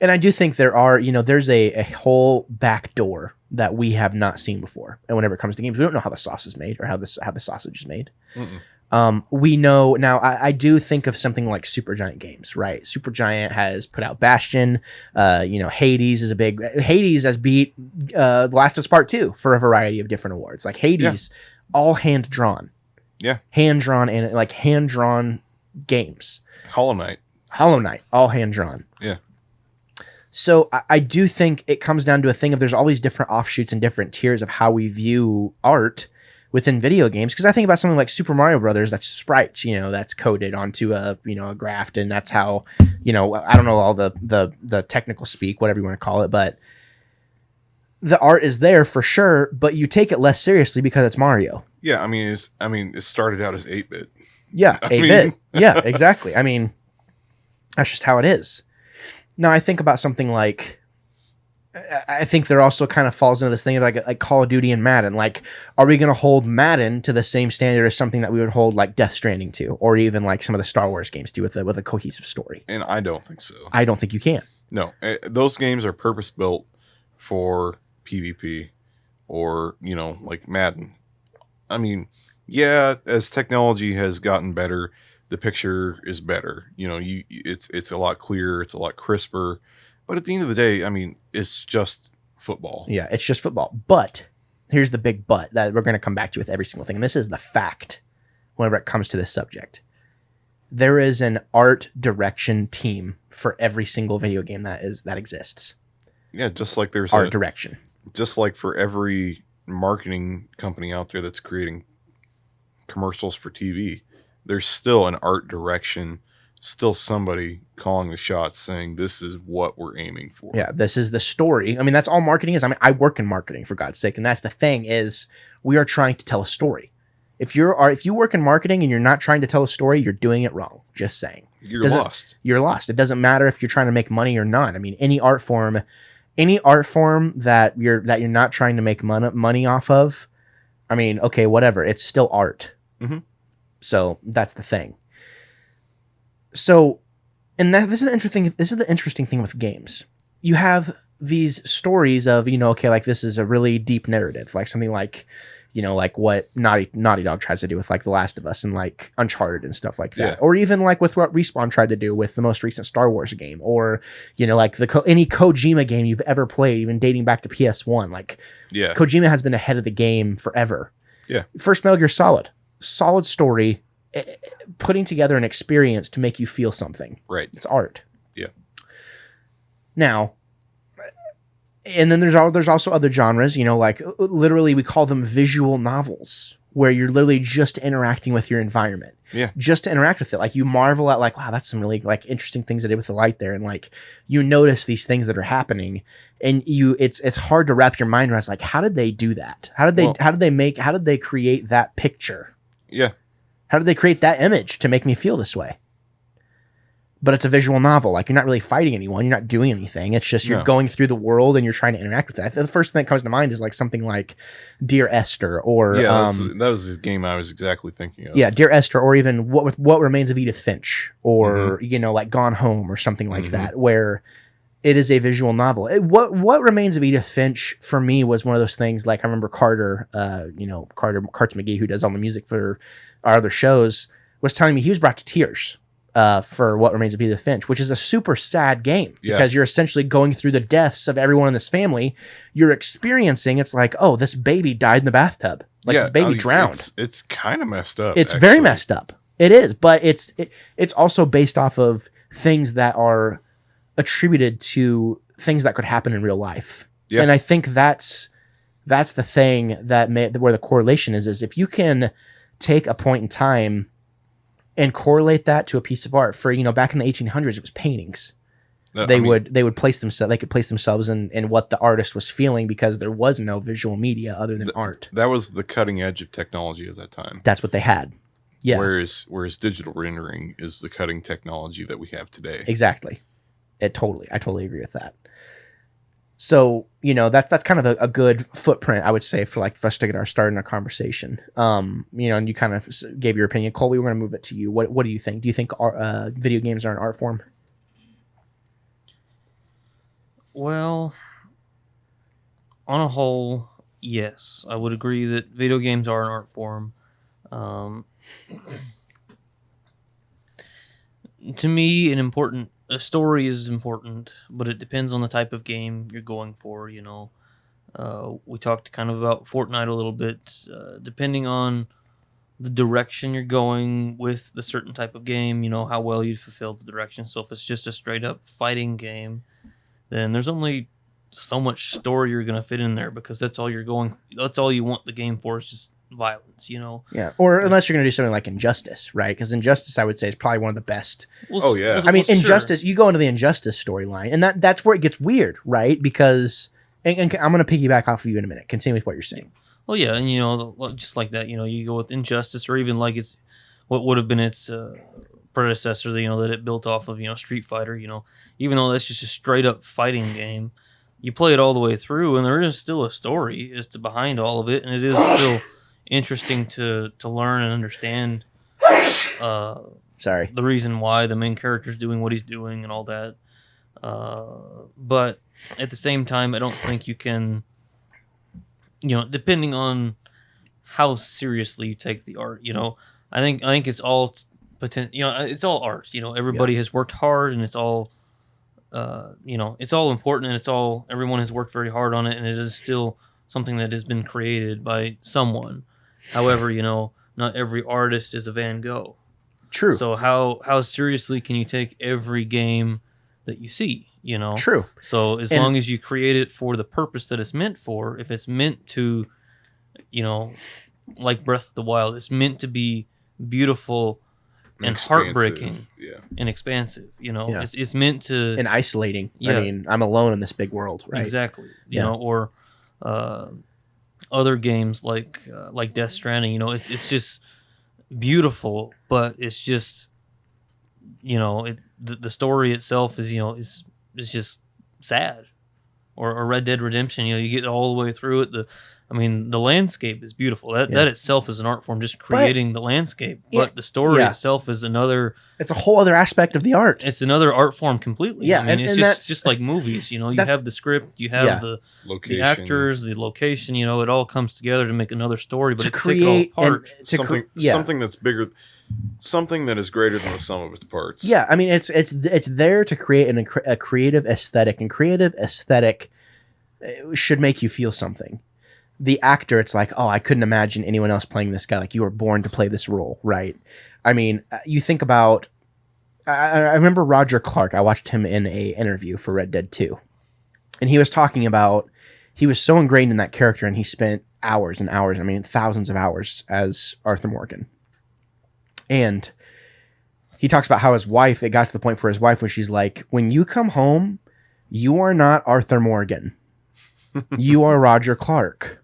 And I do think there's a whole back door that we have not seen before. And whenever it comes to games, we don't know how the sauce is made or how the sausage is made. We know now. I do think of something like Supergiant Games, right? Supergiant has put out Bastion. Hades is a big. Hades has beat Last of Us Part 2 for a variety of different awards. Like Hades, all hand drawn. Yeah, hand drawn and like hand drawn games. Hollow Knight, all hand drawn. Yeah. So I do think it comes down to a thing of there's all these different offshoots and different tiers of how we view art within video games. Because I think about something like Super Mario Brothers, that's sprites, that's coded onto a graph, and that's how, I don't know all the technical speak, whatever you want to call it, but the art is there for sure, but you take it less seriously because it's Mario. Yeah, it started out as 8-bit. Yeah, 8-bit. Yeah, exactly. That's just how it is. Now, I think about something like, I think there also kind of falls into this thing of like Call of Duty and Madden. Like, are we going to hold Madden to the same standard as something that we would hold like Death Stranding to, or even like some of the Star Wars games do with a cohesive story? And I don't think so. I don't think you can. No, those games are purpose built for PvP or, you know, like Madden. I mean, yeah, as technology has gotten better, the picture is better. You know, it's a lot clearer, it's a lot crisper. But at the end of the day, I mean, it's just football. Yeah, it's just football. But here's the big but that we're going to come back to with every single thing. And this is the fact whenever it comes to this subject. There is an art direction team for every single video game that exists. Yeah, just like there's art direction. Just like for every marketing company out there that's creating commercials for TV, there's still an art direction, still somebody calling the shots saying this is what we're aiming for. Yeah, this is the story. I mean, that's all marketing is. I mean, I work in marketing, for God's sake, and that's the thing is we are trying to tell a story. If you work in marketing and you're not trying to tell a story, you're doing it wrong. Just saying. You're lost. You're lost. It doesn't matter if you're trying to make money or not. I mean, any art form that you're not trying to make money off of, I mean, okay, whatever. It's still art. Mm-hmm. So that's the thing. So, and this is the interesting thing with games. You have these stories of, you know, okay, like this is a really deep narrative, like something like, you know, like what Naughty Dog tries to do with like The Last of Us and like Uncharted and stuff like that. Yeah. Or even like with what Respawn tried to do with the most recent Star Wars game, or, you know, like any Kojima game you've ever played, even dating back to PS1. Like, yeah, Kojima has been ahead of the game forever. Yeah. First Metal Gear Solid story, putting together an experience to make you feel something. Right. It's art. Yeah. Now, and then there's also other genres, you know, like literally we call them visual novels, where you're literally just interacting with your environment. Yeah. Just to interact with it. Like you marvel at like, wow, that's some really like interesting things I did with the light there. And like you notice these things that are happening and it's hard to wrap your mind around. It's like, how did they do that? How did they create that picture? Yeah. How did they create that image to make me feel this way? But it's a visual novel. Like you're not really fighting anyone. You're not doing anything. It's just you're going through the world and you're trying to interact with it. The first thing that comes to mind is like something like Dear Esther or... Yeah, that was the game I was exactly thinking of. Yeah, Dear Esther, or even What Remains of Edith Finch, or, you know, like Gone Home or something like that, where it is a visual novel. What Remains of Edith Finch, for me, was one of those things, like I remember Carter McGee, who does all the music for our other shows, was telling me he was brought to tears for What Remains of Edith Finch, which is a super sad game because you're essentially going through the deaths of everyone in this family. You're experiencing, it's like, oh, this baby died in the bathtub. Like this baby drowned. It's kind of messed up. It's very messed up. It is, but it's also based off of things that are attributed to things that could happen in real life. Yeah. And I think that's the thing where the correlation is if you can take a point in time and correlate that to a piece of art. For, you know, back in the 1800s, it was paintings. They could place themselves in what the artist was feeling because there was no visual media other than art. That was the cutting edge of technology at that time. That's what they had. Yeah. Whereas digital rendering is the cutting technology that we have today. Exactly. I totally agree with that. So, you know, that's kind of a good footprint, I would say, for us to get our start in our conversation. You know, and you kind of gave your opinion. Colby, we're going to move it to you. What do you think? Do you think video games are an art form? Well, on a whole, yes. I would agree that video games are an art form. To me, a story is important, but it depends on the type of game you're going for, you know. We talked kind of about Fortnite a little bit. Depending on the direction you're going with the certain type of game, you know, how well you fulfill the direction. So if it's just a straight up fighting game, then there's only so much story you're going to fit in there because that's all you want the game for is just violence, you know. Yeah, or unless you're going to do something like Injustice, right? Because Injustice, I would say, is probably one of the best. Oh yeah, I mean, Injustice. You go into the Injustice storyline, and that's where it gets weird, right? Because and I'm going to piggyback off of you in a minute. Continue with what you're saying. Well, yeah, and you know, just like that, you know, you go with Injustice, or even like it's what would have been its predecessor, you know, that it built off of, you know, Street Fighter. You know, even though that's just a straight up fighting game, you play it all the way through, and there is still a story behind all of it, and it is still interesting to learn and understand the reason why the main character's doing what he's doing and all that. But at the same time, I don't think you can, depending on how seriously you take the art, I think it's all it's all art. Everybody has worked hard, and it's all, it's all important, and everyone has worked very hard on it, and it is still something that has been created by someone. However, not every artist is a Van Gogh. True. So how seriously can you take every game that you see? True. So as long as you create it for the purpose that it's meant for, if it's meant to, like Breath of the Wild, it's meant to be beautiful and heartbreaking, and expansive. It's meant to, and isolating. Yeah. I mean, I'm alone in this big world, right? Exactly. Or other games like Death Stranding. It's just beautiful, but it's just, the story itself is just sad. Or Red Dead Redemption, you get all the way through it. The landscape is beautiful. That itself is an art form, just creating the landscape. But the story itself is another. It's a whole other aspect of the art. It's another art form completely. Yeah, it's just like movies. You have the script, you have the location, the actors, the location. It all comes together to make another story. But to take it all apart, something that's bigger, something that is greater than the sum of its parts. Yeah, I mean, it's there to create a creative aesthetic, and creative aesthetic should make you feel something. The actor, it's like, oh, I couldn't imagine anyone else playing this guy. Like, you were born to play this role, right? I mean, you think about, I remember Roger Clark. I watched him in a interview for Red Dead 2. And he was talking about, he was so ingrained in that character, and he spent hours and hours, thousands of hours as Arthur Morgan. And he talks about how his wife, it got to the point for his wife when she's like, when you come home, you are not Arthur Morgan. You are Roger Clark.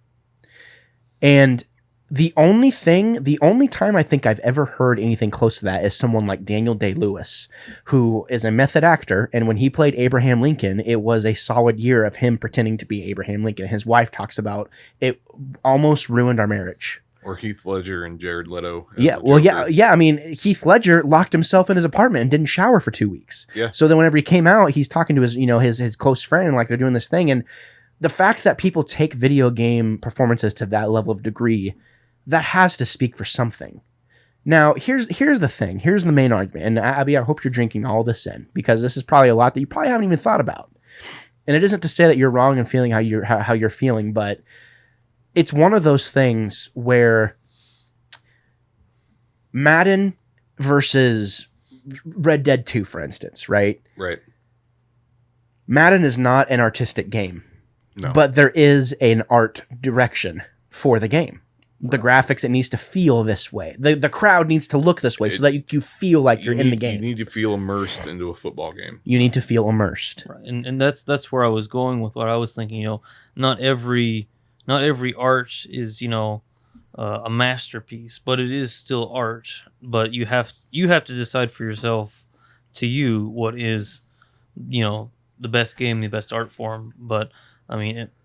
And the only time I think I've ever heard anything close to that is someone like Daniel Day-Lewis, who is a method actor. And when he played Abraham Lincoln, it was a solid year of him pretending to be Abraham Lincoln. His wife talks about it almost ruined our marriage. Or Heath Ledger and Jared Leto. Yeah, well, yeah. I mean, Heath Ledger locked himself in his apartment and didn't shower for 2 weeks. Yeah. So then whenever he came out, he's talking to his close friend, and like they're doing this thing. And the fact that people take video game performances to that level of degree, that has to speak for something. Now, here's the thing. Here's the main argument. And Abby, I hope you're drinking all this in, because this is probably a lot that you probably haven't even thought about. And it isn't to say that you're wrong in feeling how you're feeling, but it's one of those things where Madden versus Red Dead 2, for instance, right? Right. Madden is not an artistic game. No. But there is an art direction for the game. The graphics, it needs to feel this way. The crowd needs to look this way so that you feel like you're in the game. You need to feel immersed into a football game. You need to feel immersed. Right. And that's where I was going with what I was thinking. Not every art is, a masterpiece, but it is still art. But you have to decide for yourself, what is, the best game, the best art form. But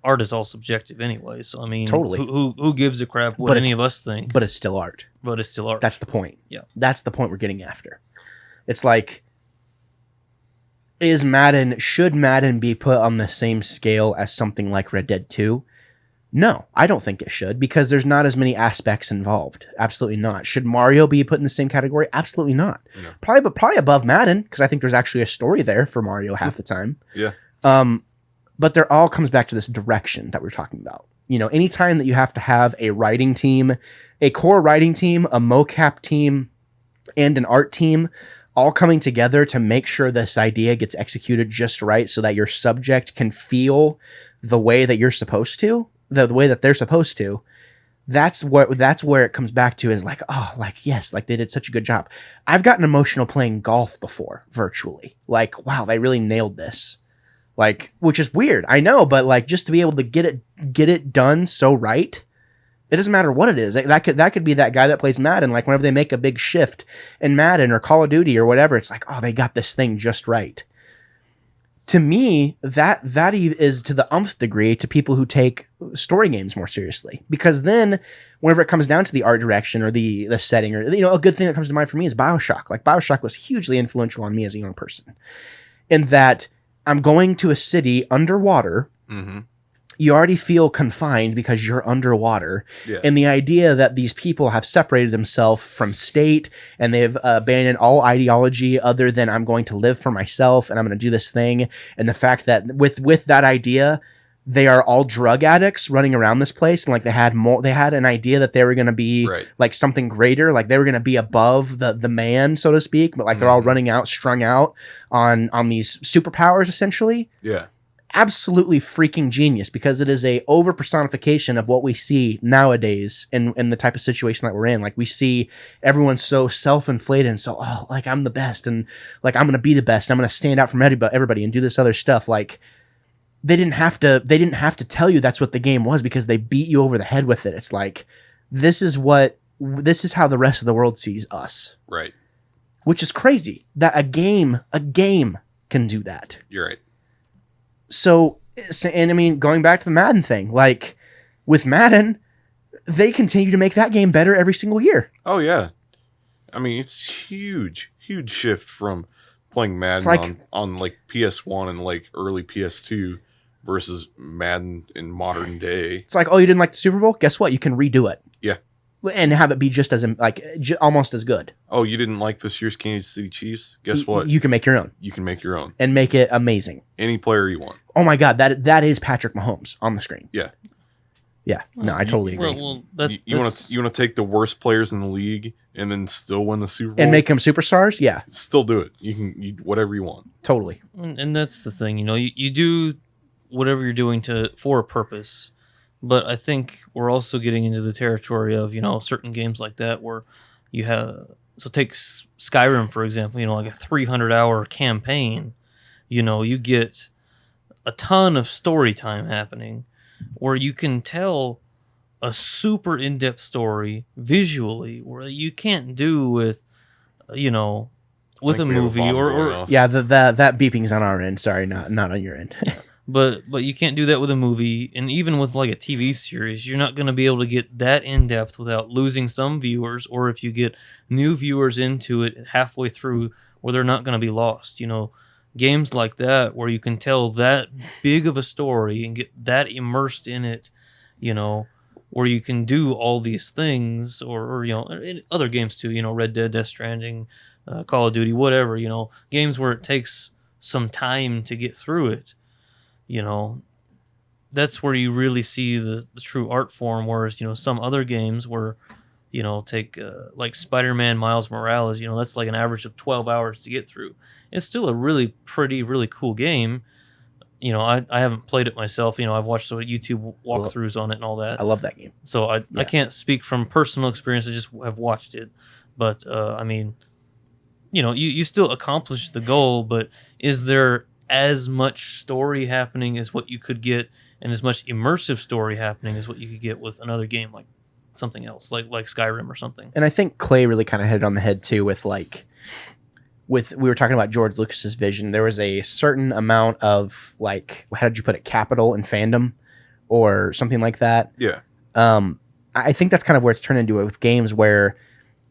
art is all subjective anyway. So totally. Who gives a crap what any of us think? But it's still art. That's the point. Yeah, that's the point we're getting after. It's like, should Madden be put on the same scale as something like Red Dead 2? No, I don't think it should, because there's not as many aspects involved. Absolutely not. Should Mario be put in the same category? Absolutely not. No. Probably above Madden, because I think there's actually a story there for Mario half the time. Yeah. But there all comes back to this direction that we're talking about. Anytime that you have to have a writing team, a core writing team, a mocap team, and an art team all coming together to make sure this idea gets executed just right so that your subject can feel the way that you're supposed to, the way that they're supposed to, that's where it comes back to, is like, oh, like, yes, like they did such a good job. I've gotten emotional playing golf before, virtually. Like, wow, they really nailed this. Like, which is weird, I know, but like, just to be able to get it done so right, it doesn't matter what it is. That could be that guy that plays Madden. Like, whenever they make a big shift in Madden or Call of Duty or whatever, it's like, oh, they got this thing just right. To me, that is to the nth degree to people who take story games more seriously, because then whenever it comes down to the art direction or the setting, or a good thing that comes to mind for me is Bioshock. Like, Bioshock was hugely influential on me as a young person, in that I'm going to a city underwater. Mm-hmm. You already feel confined because you're underwater. Yeah. And the idea that these people have separated themselves from state and they've abandoned all ideology other than I'm going to live for myself and I'm going to do this thing. And the fact that with that idea, they are all drug addicts running around this place. And like they had an idea that they were going to be like something greater. Like they were going to be above the man, so to speak. But like they're all running out, strung out on these superpowers essentially. Yeah. Absolutely freaking genius, because it is a over personification of what we see nowadays in the type of situation that we're in. Like we see everyone so self-inflated and so, oh, like I'm the best and like I'm going to be the best. And I'm going to stand out from everybody and do this other stuff. Like they didn't have to tell you that's what the game was, because they beat you over the head with it. It's like, this is how the rest of the world sees us. Right. Which is crazy that a game can do that. You're right. So, and I mean, going back to the Madden thing, like with Madden, they continue to make that game better every single year. Oh yeah. I mean, it's huge shift from playing Madden like, on like PS1 and like early PS2 versus Madden in modern day. It's like, oh, you didn't like the Super Bowl? Guess what? You can redo it. Yeah. And have it be just as almost as good. Oh, you didn't like this year's Kansas City Chiefs? Guess what? You can make your own. You can make your own and make it amazing. Any player you want. Oh my God, that is Patrick Mahomes on the screen. Yeah. Yeah. No, I totally agree. You want to take the worst players in the league and then still win the Super Bowl and make them superstars? Yeah. Still do it. You whatever you want. Totally. And that's the thing, you do whatever you're doing for a purpose. But I think we're also getting into the territory of, certain games like that where you have... So take Skyrim, for example, like a 300-hour campaign. You get a ton of story time happening where you can tell a super in-depth story visually where you can't do with, with a movie or yeah, that beeping's on our end. Sorry, not on your end. But you can't do that with a movie, and even with like a TV series, you're not going to be able to get that in depth without losing some viewers, or if you get new viewers into it halfway through, where they're not going to be lost. Games like that where you can tell that big of a story and get that immersed in it, where you can do all these things, or in other games too, Red Dead, Death Stranding, Call of Duty, whatever, games where it takes some time to get through it. That's where you really see the true art form. Whereas, some other games where, take like Spider-Man Miles Morales, that's like an average of 12 hours to get through. It's still a really cool game. I haven't played it myself. I've watched some YouTube walkthroughs on it and all that. I love that game. So I can't speak from personal experience. I just have watched it. But, I mean, you still accomplish the goal, but is there as much story happening as what you could get, and as much immersive story happening as what you could get with another game like something else, like Skyrim or something. And I think Clay really kind of hit it on the head too with we were talking about George Lucas's vision. There was a certain amount of like, how did you put it, capital and fandom or something like that. Yeah. I think that's kind of where it's turned into it with games where,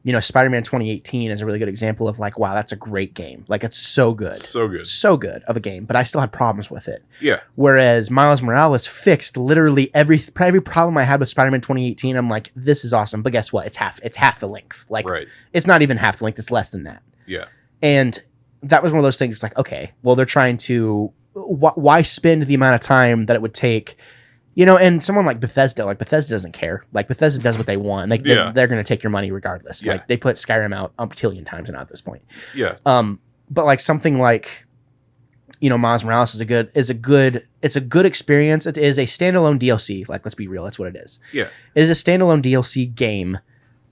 Spider-Man 2018 is a really good example of like, wow, that's a great game. Like it's so good. So good of a game, but I still had problems with it. Yeah. Whereas Miles Morales fixed literally every problem I had with Spider-Man 2018. I'm like, this is awesome. But guess what? It's half the length. Like It's not even half the length. It's less than that. Yeah. And that was one of those things like, okay, well, they're trying to, why spend the amount of time that it would take, and someone like Bethesda doesn't care. Like Bethesda does what they want. Like they're going to take your money regardless. Yeah. Like they put Skyrim out umptillion times now at this point. Yeah. But like something like, Miles Morales is a good experience. It is a standalone DLC. Like, let's be real. That's what it is. Yeah. It is a standalone DLC game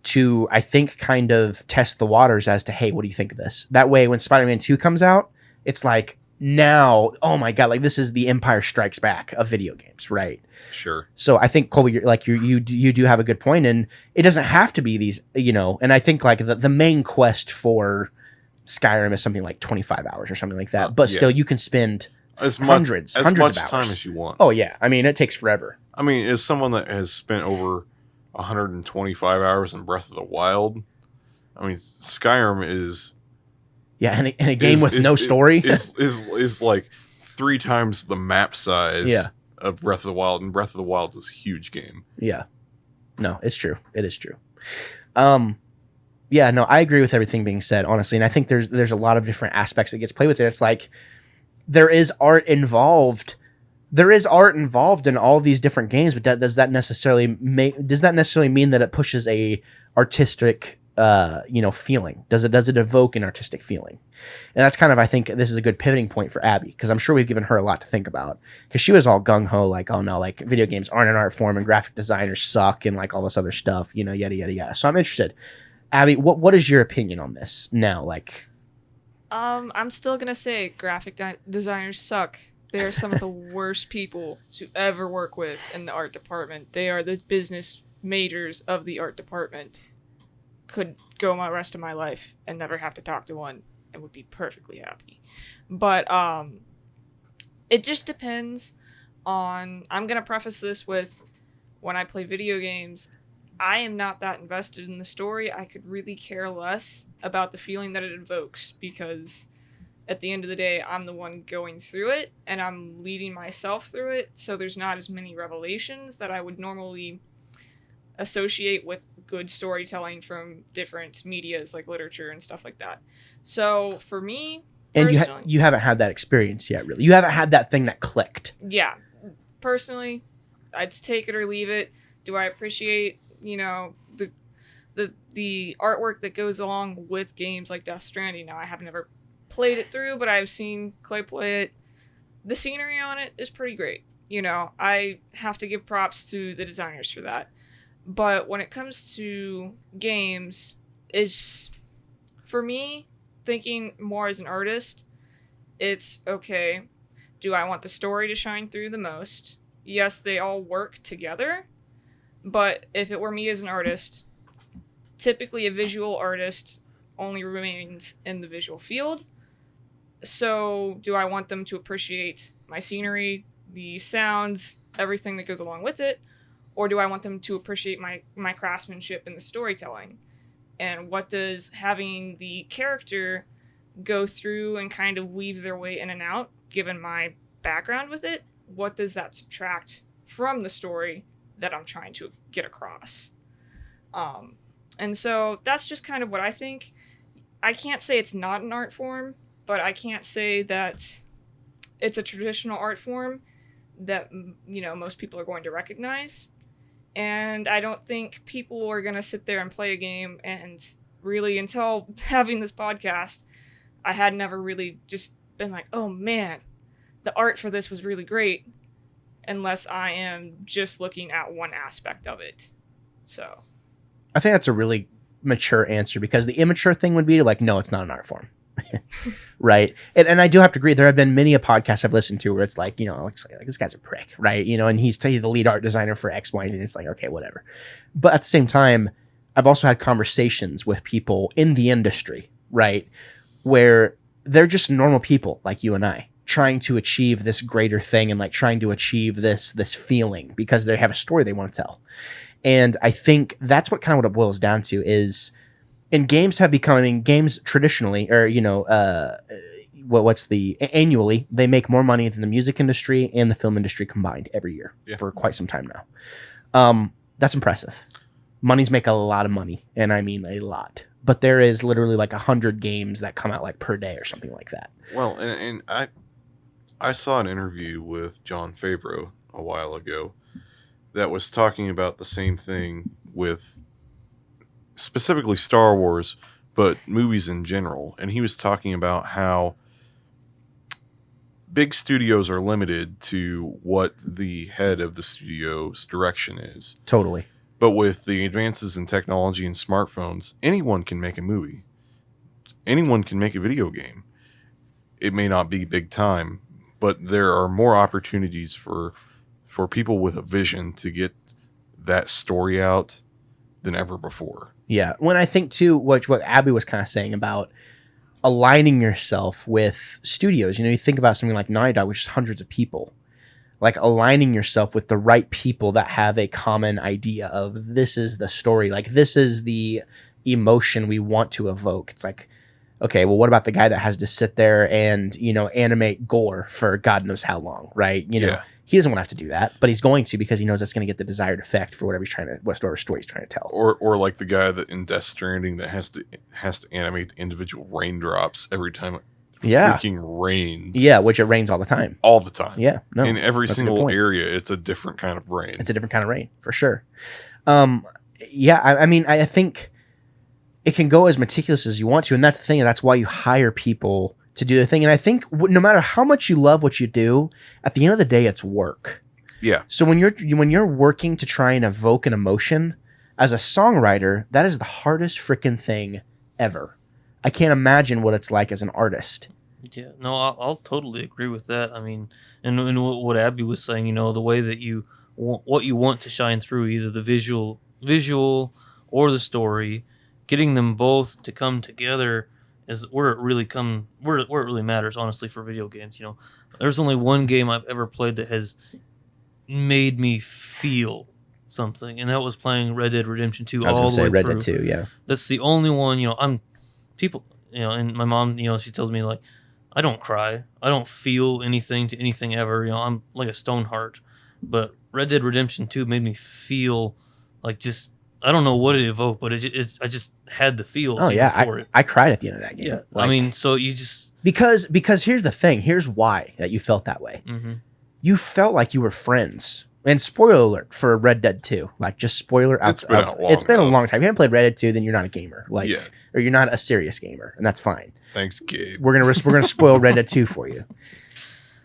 to, I think, kind of test the waters as to, hey, what do you think of this? That way, when Spider-Man 2 comes out, it's like, now, oh my God, like this is the Empire Strikes Back of video games, right? Sure. So I think, Colby, you do have a good point, and it doesn't have to be these, and I think like the main quest for Skyrim is something like 25 hours or something like that, but still you can spend hundreds of hours. Time as you want. Oh yeah, I mean it takes forever. I mean, as someone that has spent over 125 hours in Breath of the Wild, I mean Skyrim is and a game with no story is like 3 times the map size of Breath of the Wild, and Breath of the Wild is a huge game. Yeah. No, it's true. It is true. Yeah, no, I agree with everything being said, honestly. And I think there's a lot of different aspects that gets played with it. It's like there is art involved. There is art involved in all these different games, but does that necessarily mean that it pushes a artistic feeling? Does it evoke an artistic feeling? And that's kind of, I think this is a good pivoting point for Abby, because I'm sure we've given her a lot to think about, because she was all gung-ho like, oh no, like video games aren't an art form and graphic designers suck and like all this other stuff, yada yada yada. So I'm interested, Abby, what is your opinion on this now? Like, I'm still gonna say graphic designers suck. They are some of the worst people to ever work with in the art department. They are the business majors of the art department. Could go my rest of my life and never have to talk to one and would be perfectly happy. But it just depends on... I'm going to preface this with, when I play video games, I am not that invested in the story. I could really care less about the feeling that it evokes, because at the end of the day, I'm the one going through it and I'm leading myself through it. So there's not as many revelations that I would normally associate with good storytelling from different medias like literature and stuff like that. So for me, and you haven't had that experience yet, really. You haven't had that thing that clicked. Yeah, personally, I'd take it or leave it. Do I appreciate the artwork that goes along with games like Death Stranding? Now, I have never played it through, but I've seen Clay play it. The scenery on it is pretty great. I have to give props to the designers for that. But when it comes to games, it's, for me, thinking more as an artist, it's, okay, do I want the story to shine through the most? Yes, they all work together, but if it were me as an artist, typically a visual artist only remains in the visual field. So do I want them to appreciate my scenery, the sounds, everything that goes along with it? Or do I want them to appreciate my craftsmanship in the storytelling? And what does having the character go through and kind of weave their way in and out, given my background with it, what does that subtract from the story that I'm trying to get across? And so that's just kind of what I think. I can't say it's not an art form, but I can't say that it's a traditional art form that, most people are going to recognize. And I don't think people are going to sit there and play a game, and really, until having this podcast, I had never really just been like, oh man, the art for this was really great, unless I am just looking at one aspect of it. So I think that's a really mature answer, because the immature thing would be like, no, it's not an art form. Right. And I do have to agree. There have been many a podcast I've listened to where it's like, like this guy's a prick, right? And he's the lead art designer for X, Y, and it's like, okay, whatever. But at the same time, I've also had conversations with people in the industry, right, where they're just normal people like you and I, trying to achieve this greater thing and like trying to achieve this feeling because they have a story they want to tell. And I think that's what kind of what it boils down to is, and games have become, games traditionally, or, annually, they make more money than the music industry and the film industry combined every year for quite some time now. That's impressive. Moneys make a lot of money, and I mean a lot. But there is literally like 100 games that come out like per day or something like that. Well, and I saw an interview with Jon Favreau a while ago that was talking about the same thing with specifically Star Wars, but movies in general. And he was talking about how big studios are limited to what the head of the studio's direction is. Totally. But with the advances in technology and smartphones, anyone can make a movie. Anyone can make a video game. It may not be big time, but there are more opportunities for people with a vision to get that story out than ever before. Yeah. When I think too, what Abby was kind of saying about aligning yourself with studios, you think about something like Naughty Dog, which is hundreds of people, like aligning yourself with the right people that have a common idea of this is the story, like this is the emotion we want to evoke. It's like, Okay, well, what about the guy that has to sit there and, animate gore for God knows how long, right? He doesn't want to have to do that, but he's going to because he knows that's going to get the desired effect for whatever story he's trying to tell. Or like the guy that in Death Stranding that has to animate the individual raindrops every time it freaking rains. Yeah, which it rains all the time. All the time. Yeah, no. In every single area, it's a different kind of rain. It's a different kind of rain, for sure. I think it can go as meticulous as you want to, and that's the thing, and that's why you hire people to do the thing. And I think no matter how much you love what you do, at the end of the day, it's work. Yeah. So when you're working to try and evoke an emotion as a songwriter, that is the hardest freaking thing ever. I can't imagine what it's like as an artist. Yeah, no, I'll totally agree with that. I mean, and what Abby was saying, the way that what you want to shine through, either the visual or the story, getting them both to come together is where it really matters, honestly, for video games. There's only one game I've ever played that has made me feel something, and that was playing Red Dead Redemption 2 I was all going to the way say Red through. Dead 2, yeah. That's the only one, people, and my mom, she tells me, like, I don't cry. I don't feel anything to anything ever. I'm like a stone heart. But Red Dead Redemption 2 made me feel like just, I don't know what it evoked, but I just had the feels. Oh, yeah. For it. I cried at the end of that game. Yeah. Like, so you just... Because here's the thing. Here's why that you felt that way. Mm-hmm. You felt like you were friends. And spoiler alert for Red Dead 2. Like, just spoiler out. It's been a long time. If you haven't played Red Dead 2, then you're not a gamer. Like, or you're not a serious gamer, and that's fine. Thanks, Gabe. We're gonna spoil Red Dead 2 for you.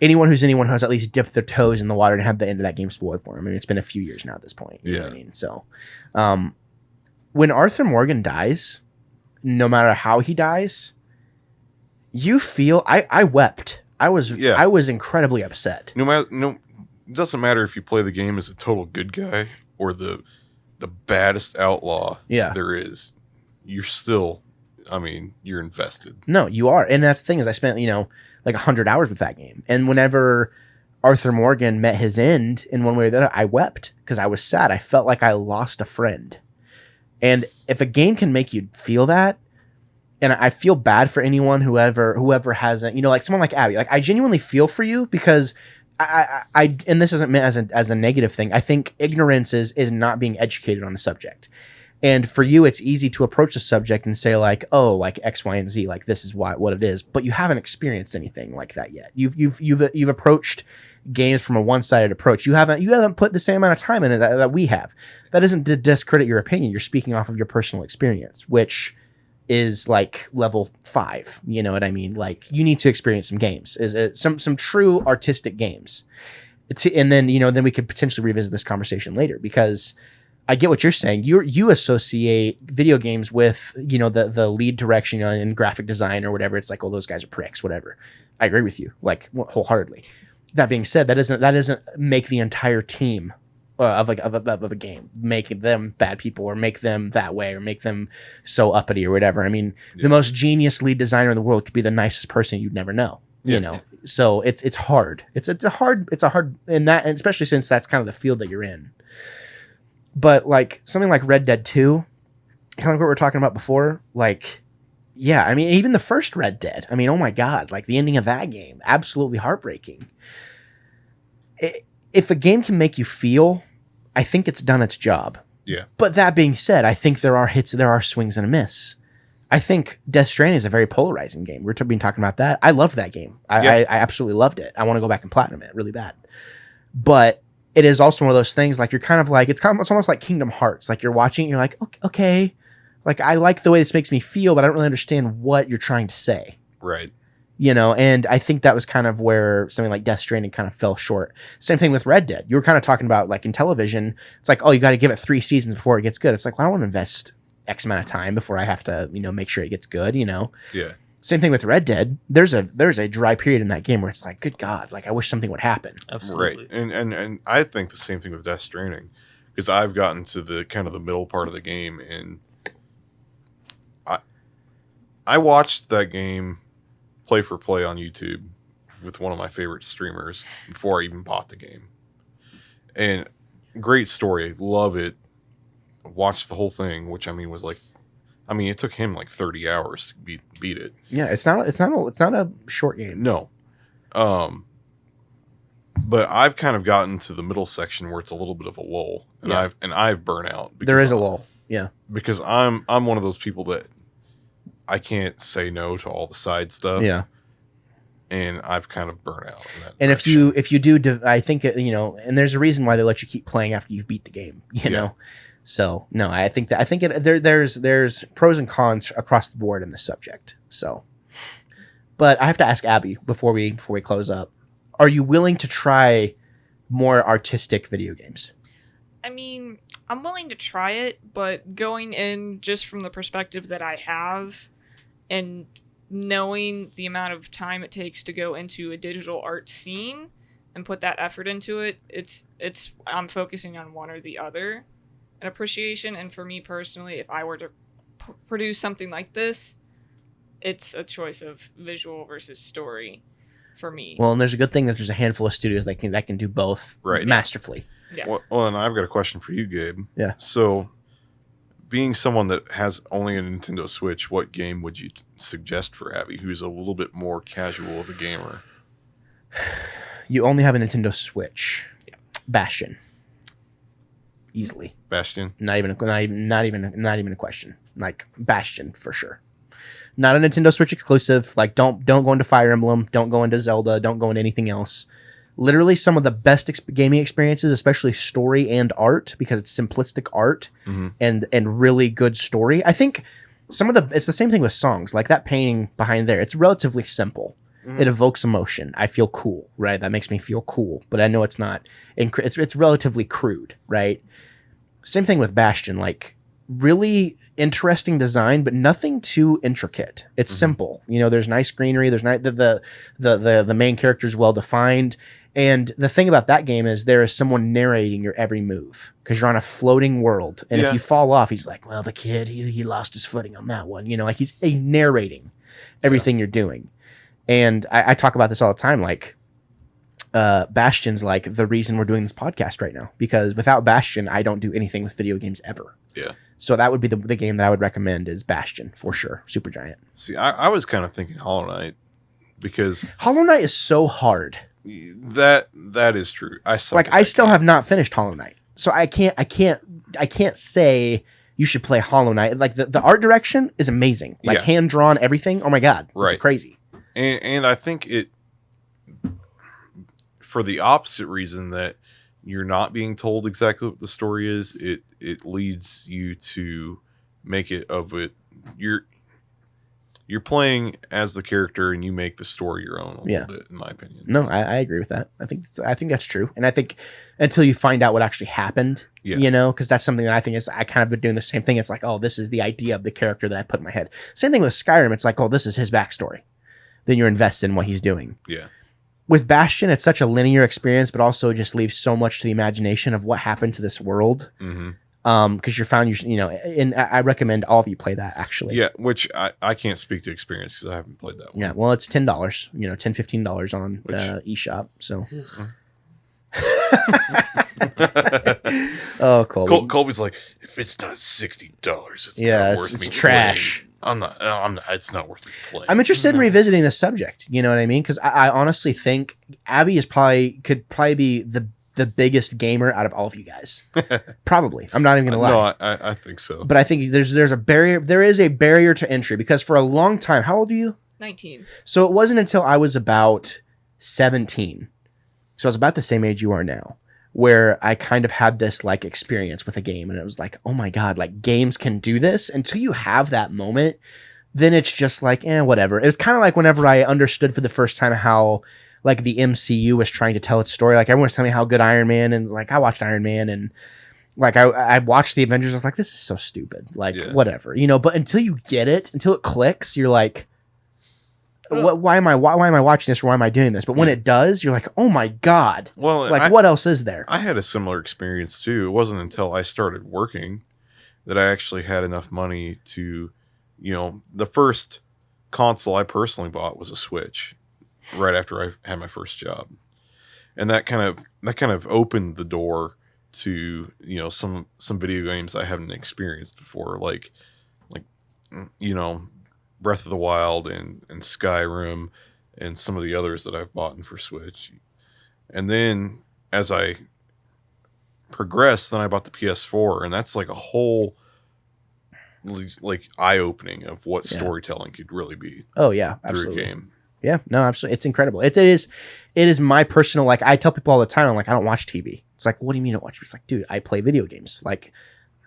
Anyone who has at least dipped their toes in the water and had the end of that game spoiled for them. I mean, it's been a few years now at this point. You know what I mean? So, when Arthur Morgan dies, no matter how he dies, you feel. I wept. I was incredibly upset. It doesn't matter if you play the game as a total good guy or the baddest outlaw there is. You're still, you're invested. No, you are. And that's the thing is I spent, like 100 hours with that game. And whenever Arthur Morgan met his end in one way or the other, I wept because I was sad. I felt like I lost a friend. And if a game can make you feel that, and I feel bad for anyone whoever hasn't, like someone like Abby, like I genuinely feel for you because I and this isn't meant as a negative thing. I think ignorance is not being educated on the subject. And for you, it's easy to approach the subject and say like, oh, like X, Y, and Z, like this is what it is. But you haven't experienced anything like that yet. You've approached games from a one-sided approach. You haven't put the same amount of time in it that we have. That isn't to discredit your opinion. You're speaking off of your personal experience, which is like level 5. You know what I mean? Like you need to experience some games, some true artistic games, and then then we could potentially revisit this conversation later because. I get what you're saying. You associate video games with, the lead direction in graphic design or whatever. It's like, oh, those guys are pricks, whatever. I agree with you, like wholeheartedly. That being said, that doesn't make the entire team of a game, make them bad people or make them that way or make them so uppity or whatever. I mean, the most genius lead designer in the world could be the nicest person you'd never know. So it's hard. It's a hard in that, and especially since that's kind of the field that you're in. But like something like Red Dead 2, kind of like what we were talking about before, like, yeah, I mean, even the first Red Dead, I mean, oh my God, like the ending of that game, absolutely heartbreaking. If a game can make you feel, I think it's done its job. Yeah. But that being said, I think there are hits, there are swings and a miss. I think Death Stranding is a very polarizing game. We've been talking about that. I loved that game. I absolutely loved it. I want to go back and platinum it really bad. But it is also one of those things like you're kind of like it's almost like Kingdom Hearts. Like you're watching, and you're like, okay, like I like the way this makes me feel, but I don't really understand what you're trying to say. Right. And I think that was kind of where something like Death Stranding kind of fell short. Same thing with Red Dead. You were kind of talking about like in television, it's like, oh, you got to give it 3 seasons before it gets good. It's like, well, I don't want to invest X amount of time before I have to, make sure it gets good. Yeah. Same thing with Red Dead. There's a dry period in that game where it's like, good God, like I wish something would happen. Absolutely. Right. And I think the same thing with Death Stranding because I've gotten to the kind of the middle part of the game and I watched that game play for play on YouTube with one of my favorite streamers before I even bought the game. And great story. Love it. Watched the whole thing, which was like I mean, it took him like 30 hours to beat it. Yeah, it's not a short game. No. But I've kind of gotten to the middle section where it's a little bit of a lull, and I've burnt out. There is a lull. Yeah. Because I'm one of those people that I can't say no to all the side stuff. Yeah. And I've kind of burnt out. And if you do, I think, and there's a reason why they let you keep playing after you've beat the game, you know? So no, I think there's pros and cons across the board in this subject. So, but I have to ask Abby before we close up, are you willing to try more artistic video games? I mean, I'm willing to try it, but going in just from the perspective that I have and knowing the amount of time it takes to go into a digital art scene and put that effort into it, I'm focusing on one or the other. An appreciation, and for me personally, if I were to produce something like this, it's a choice of visual versus story for me. Well, and there's a good thing that there's a handful of studios that can do both masterfully. Yeah. Well, and I've got a question for you, Gabe. Yeah. So, being someone that has only a Nintendo Switch, what game would you suggest for Abby, who's a little bit more casual of a gamer? You only have a Nintendo Switch. Yeah. Bastion. Easily. Bastion? Not even a question. Like Bastion for sure. Not a Nintendo Switch exclusive. Like don't go into Fire Emblem, don't go into Zelda, don't go into anything else. Literally some of the best gaming experiences, especially story and art, because it's simplistic art and really good story. I think it's the same thing with songs. Like that painting behind there, it's relatively simple. It evokes emotion. I feel cool, right? That makes me feel cool, but I know it's not. It's relatively crude, right? Same thing with Bastion. Like really interesting design, but nothing too intricate. It's simple. There's nice greenery. There's the main character is well defined. And the thing about that game is there is someone narrating your every move because you're on a floating world. And if you fall off, he's like, well, the kid, he lost his footing on that one. Like he's narrating everything you're doing. And I talk about this all the time. Like Bastion's like the reason we're doing this podcast right now, because without Bastion, I don't do anything with video games ever. Yeah. So that would be the game that I would recommend is Bastion for sure. Supergiant. See, I was kind of thinking Hollow Knight because Hollow Knight is so hard. That is true. I still have not finished Hollow Knight, so I can't say you should play Hollow Knight. Like the art direction is amazing, like hand drawn everything. Oh my god, it's crazy. And I think it, for the opposite reason that you're not being told exactly what the story is, it leads you to make it of it. You're playing as the character and you make the story your own a little bit, in my opinion. No, I agree with that. I think that's true. And I think until you find out what actually happened, because that's something that I think I kind of been doing the same thing. It's like, oh, this is the idea of the character that I put in my head. Same thing with Skyrim. It's like, oh, this is his backstory. Then you're invested in what he's doing. Yeah. With Bastion, it's such a linear experience, but also just leaves so much to the imagination of what happened to this world. Because and I recommend all of you play that actually. Yeah, which I can't speak to experience because I haven't played that one. Yeah, well, it's $10, $10-15 on eShop. So. Oh, Colby. Colby's like, if it's not $60, it's not worth me. It's trash. Playing. I'm not. It's not worth me playing. I'm interested in revisiting this subject. You know what I mean? Because I honestly think Abby could probably be the biggest gamer out of all of you guys. Probably. I'm not even gonna lie. No, I think so. But I think there's a barrier. There is a barrier to entry because for a long time, how old are you? 19. So it wasn't until I was about 17. So I was about the same age you are now, where I kind of had this like experience with a game, and it was like, oh my god, like games can do this. Until you have that moment, then it's just like, whatever. It was kind of like whenever I understood for the first time how like the MCU was trying to tell its story. Like everyone was telling me how good Iron Man, and like I watched Iron Man, and like I watched the Avengers. I was like, this is so stupid. Like whatever, But until you get it, until it clicks, you're like, why am I watching this? Or why am I doing this? But when it does, you're like, oh my god. Well, like what else is there? I had a similar experience too. It wasn't until I started working that I actually had enough money to, the first console I personally bought was a Switch. Right after I had my first job, and that kind of opened the door to some video games I haven't experienced before, like you know, Breath of the Wild and Skyrim and some of the others that I've bought for Switch. And then as I progressed, then I bought the PS4, and that's like a whole like eye-opening of what storytelling could really be. Oh yeah, through absolutely. a game. Yeah, no, absolutely. It's incredible. It is my personal, like, I tell people all the time, I'm like, I don't watch TV. It's like, what do you mean I don't watch TV? It's like, dude, I play video games. Like,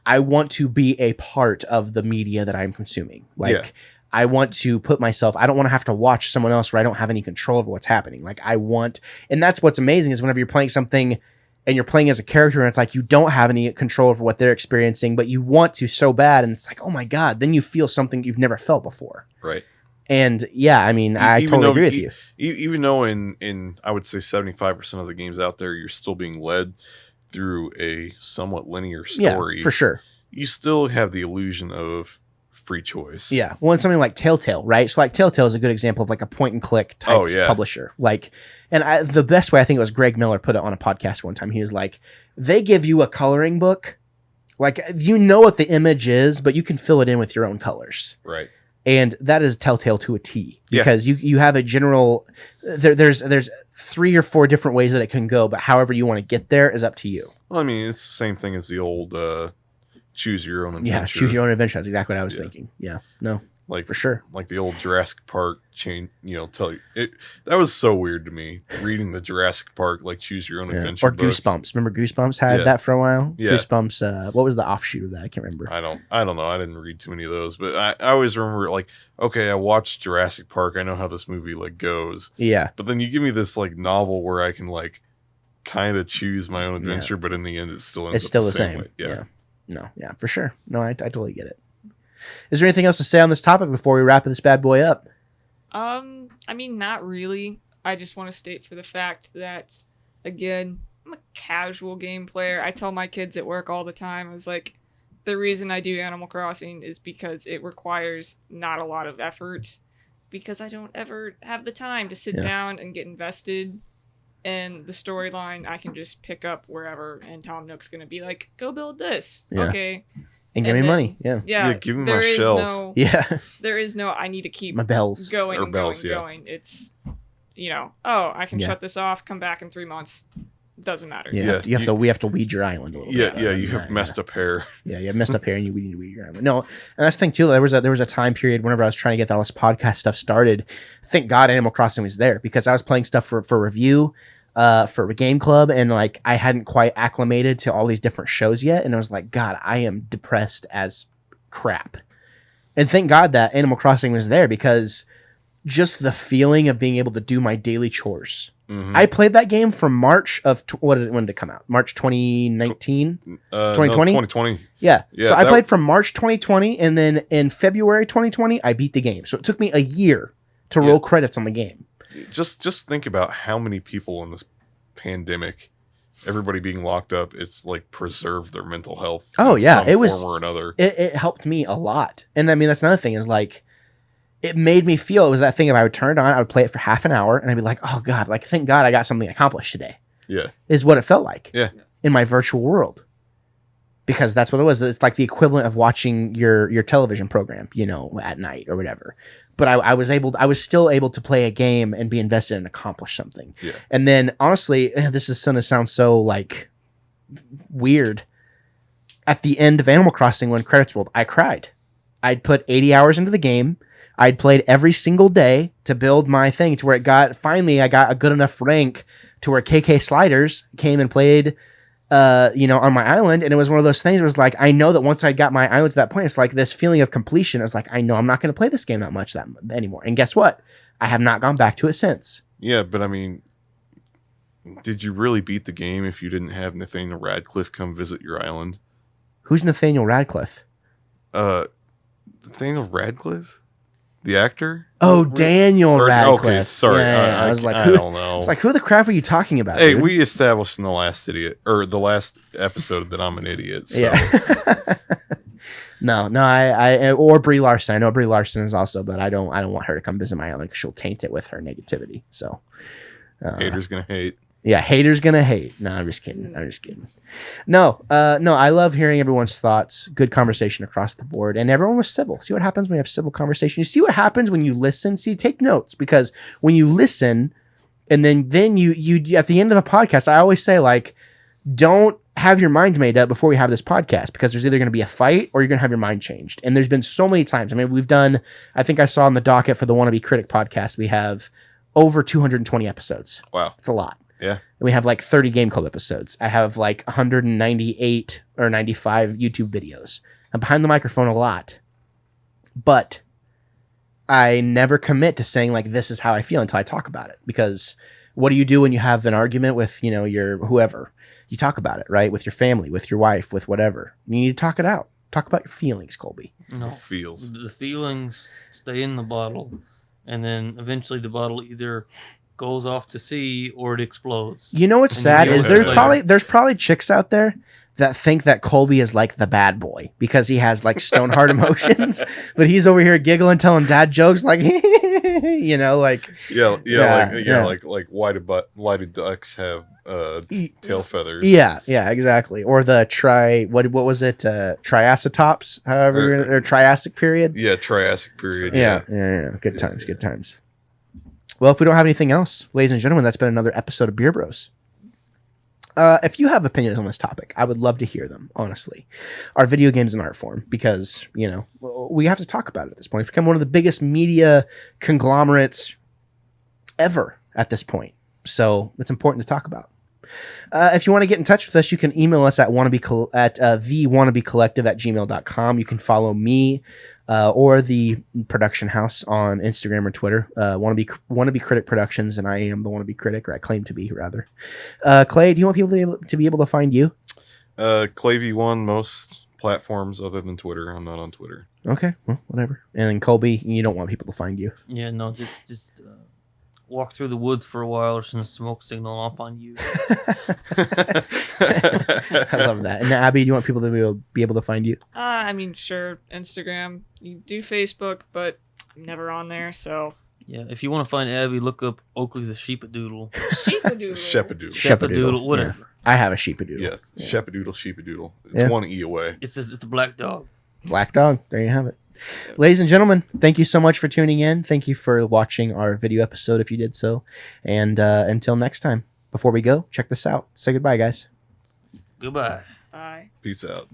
I want to be a part of the media that I'm consuming. Like, I want to put myself, I don't want to have to watch someone else where I don't have any control over what's happening. Like, and that's what's amazing is whenever you're playing something and you're playing as a character and it's like you don't have any control over what they're experiencing, but you want to so bad, and it's like, oh my God, then you feel something you've never felt before. Right. And yeah, I mean, I totally agree with you. Even though in I would say 75% of the games out there, you're still being led through a somewhat linear story. Yeah, for sure. You still have the illusion of free choice. Yeah. Well, it's something like Telltale, right? So like Telltale is a good example of like a point and click type publisher. Like, and the best way, I think it was Greg Miller put it on a podcast one time. He was like, they give you a coloring book. Like, you know what the image is, but you can fill it in with your own colors. Right. And that is Telltale to a T, because you have a general, there's 3 or 4 different ways that it can go, but however you want to get there is up to you. Well, I mean, it's the same thing as the old choose your own adventure. Yeah, choose your own adventure. That's exactly what I was thinking. Yeah, no, like for sure. Like the old Jurassic Park chain, tell you that was so weird to me reading the Jurassic Park like choose your own adventure. Or book. Goosebumps. Remember Goosebumps had that for a while? Yeah. Goosebumps. What was the offshoot of that? I can't remember. I don't know. I didn't read too many of those, but I always remember like, okay, I watched Jurassic Park. I know how this movie like goes. Yeah. But then you give me this like novel where I can like kind of choose my own adventure, but in the end, it's still the same way. Yeah. No. Yeah, for sure. No, I totally get it. Is there anything else to say on this topic before we wrap this bad boy up? I mean, not really. I just want to state for the fact that, again, I'm a casual game player. I tell my kids at work all the time, I was like, the reason I do Animal Crossing is because it requires not a lot of effort, because I don't ever have the time to sit down and get invested in the storyline. I can just pick up wherever, and Tom Nook's going to be like, go build this. Yeah. Okay. And give me money. Yeah. Yeah, give me my shells. There is no, I need to keep my bells. Going. It's, I can shut this off, come back in 3 months. Doesn't matter. Yeah. We have to weed your island a little bit. Yeah, you have messed up hair. Yeah, you have messed up hair, and we need to weed your island. No, and that's the thing too. There was a time period whenever I was trying to get all this podcast stuff started. Thank God Animal Crossing was there, because I was playing stuff for review, for a game club, and like I hadn't quite acclimated to all these different shows yet, and I was like, God, I am depressed as crap. And thank God that Animal Crossing was there, because just the feeling of being able to do my daily chores. Mm-hmm. I played that game from March of when did it come out? March 2019? 2020? 2020. Yeah. So I played from March 2020, and then in February 2020, I beat the game. So it took me a year to roll credits on the game. Just think about how many people in this pandemic, everybody being locked up, it's like preserved their mental health. Oh yeah, it was form or another. It helped me a lot, and I mean that's another thing is like it made me feel, it was that thing, if I would turn it on, I would play it for half an hour, and I'd be like, oh God, like thank God I got something accomplished today. Yeah, is what it felt like. Yeah, in my virtual world. Because that's what it was. It's like the equivalent of watching your television program, at night or whatever. But I was still able to play a game and be invested and accomplish something. Yeah. And then honestly, this is going to sound so like weird. At the end of Animal Crossing, when credits rolled, I cried. I'd put 80 hours into the game. I'd played every single day to build my thing to where finally I got a good enough rank to where KK Sliders came and played on my island, and it was one of those things. It was like, I know that once I got my island to that point, it's like this feeling of completion. It's like, I know I'm not going to play this game that much anymore. And guess what? I have not gone back to it since. Yeah, but I mean, did you really beat the game if you didn't have Nathaniel Radcliffe come visit your island? Who's Nathaniel Radcliffe? Nathaniel Radcliffe? The actor? Oh, Daniel Radcliffe. Okay, sorry. Yeah. I was like, I don't know. It's like, who the crap are you talking about? Hey, dude? we established in the last episode that I'm an idiot. So. Yeah. no, I or Brie Larson. I know Brie Larson is also, but I don't want her to come visit my island because she'll taint it with her negativity. So, haters gonna hate. Yeah, haters gonna hate. No, I'm just kidding. No, I love hearing everyone's thoughts. Good conversation across the board, and everyone was civil. See what happens when you have civil conversation. You see what happens when you listen. See, take notes, because when you listen, and then you at the end of the podcast, I always say, like, don't have your mind made up before we have this podcast, because there's either going to be a fight or you're going to have your mind changed. And there's been so many times. I mean, we've done. I think I saw on the docket for the Wannabe Critic podcast, we have over 220 episodes. Wow, it's a lot. Yeah. And we have like 30 Game Club episodes. I have like 198 or 95 YouTube videos. I'm behind the microphone a lot. But I never commit to saying, like, this is how I feel until I talk about it. Because what do you do when you have an argument with, you know, your whoever? You talk about it, right? With your family, with your wife, with whatever. You need to talk it out. Talk about your feelings, Colby. No, feels. The feelings stay in the bottle, and then eventually the bottle either goes off to sea or it explodes. You know what's And sad you is deal with it later. there's probably chicks out there that think that Colby is like the bad boy because he has like stone hard emotions, but he's over here giggling, telling dad jokes, like, you know, like like why do ducks have tail feathers? Yeah, exactly. Or the what was it? Triaceratops, however, or Triassic period. Yeah, Triassic period. Yeah. Good times. Well, if we don't have anything else, ladies and gentlemen, that's been another episode of Beer Bros. If you have opinions on this topic, I would love to hear them, honestly. Our video games in art form, because, you know, we have to talk about it at this point. It's become one of the biggest media conglomerates ever at this point. So it's important to talk about. If you want to get in touch with us, you can email us at thewannabecollective@gmail.com. You can follow me or the production house on Instagram or Twitter, Wannabe Critic Productions, and I am the Wannabe Critic, or I claim to be, rather. Clay, do you want people to be able to find you? Clayv1, most platforms other than Twitter. I'm not on Twitter. Okay, well, whatever. And then Colby, you don't want people to find you. Yeah, no, just walk through the woods for a while or some smoke signal, and I'll find you. I love that. And Abby, do you want people to be able to find you? I mean, sure, Instagram. You do Facebook, but I'm never on there, so. Yeah, if you want to find Abby, look up Oakley the Sheepadoodle. Sheepadoodle. Shepadoodle. Shepadoodle, whatever. Yeah. I have a sheepadoodle. Yeah, Shepadoodle. It's one E away. It's a black dog. Black dog. There you have it. Ladies and gentlemen, thank you so much for tuning in. Thank you for watching our video episode if you did so. And until next time, before we go, check this out. Say goodbye, guys. Goodbye. Bye. Peace out.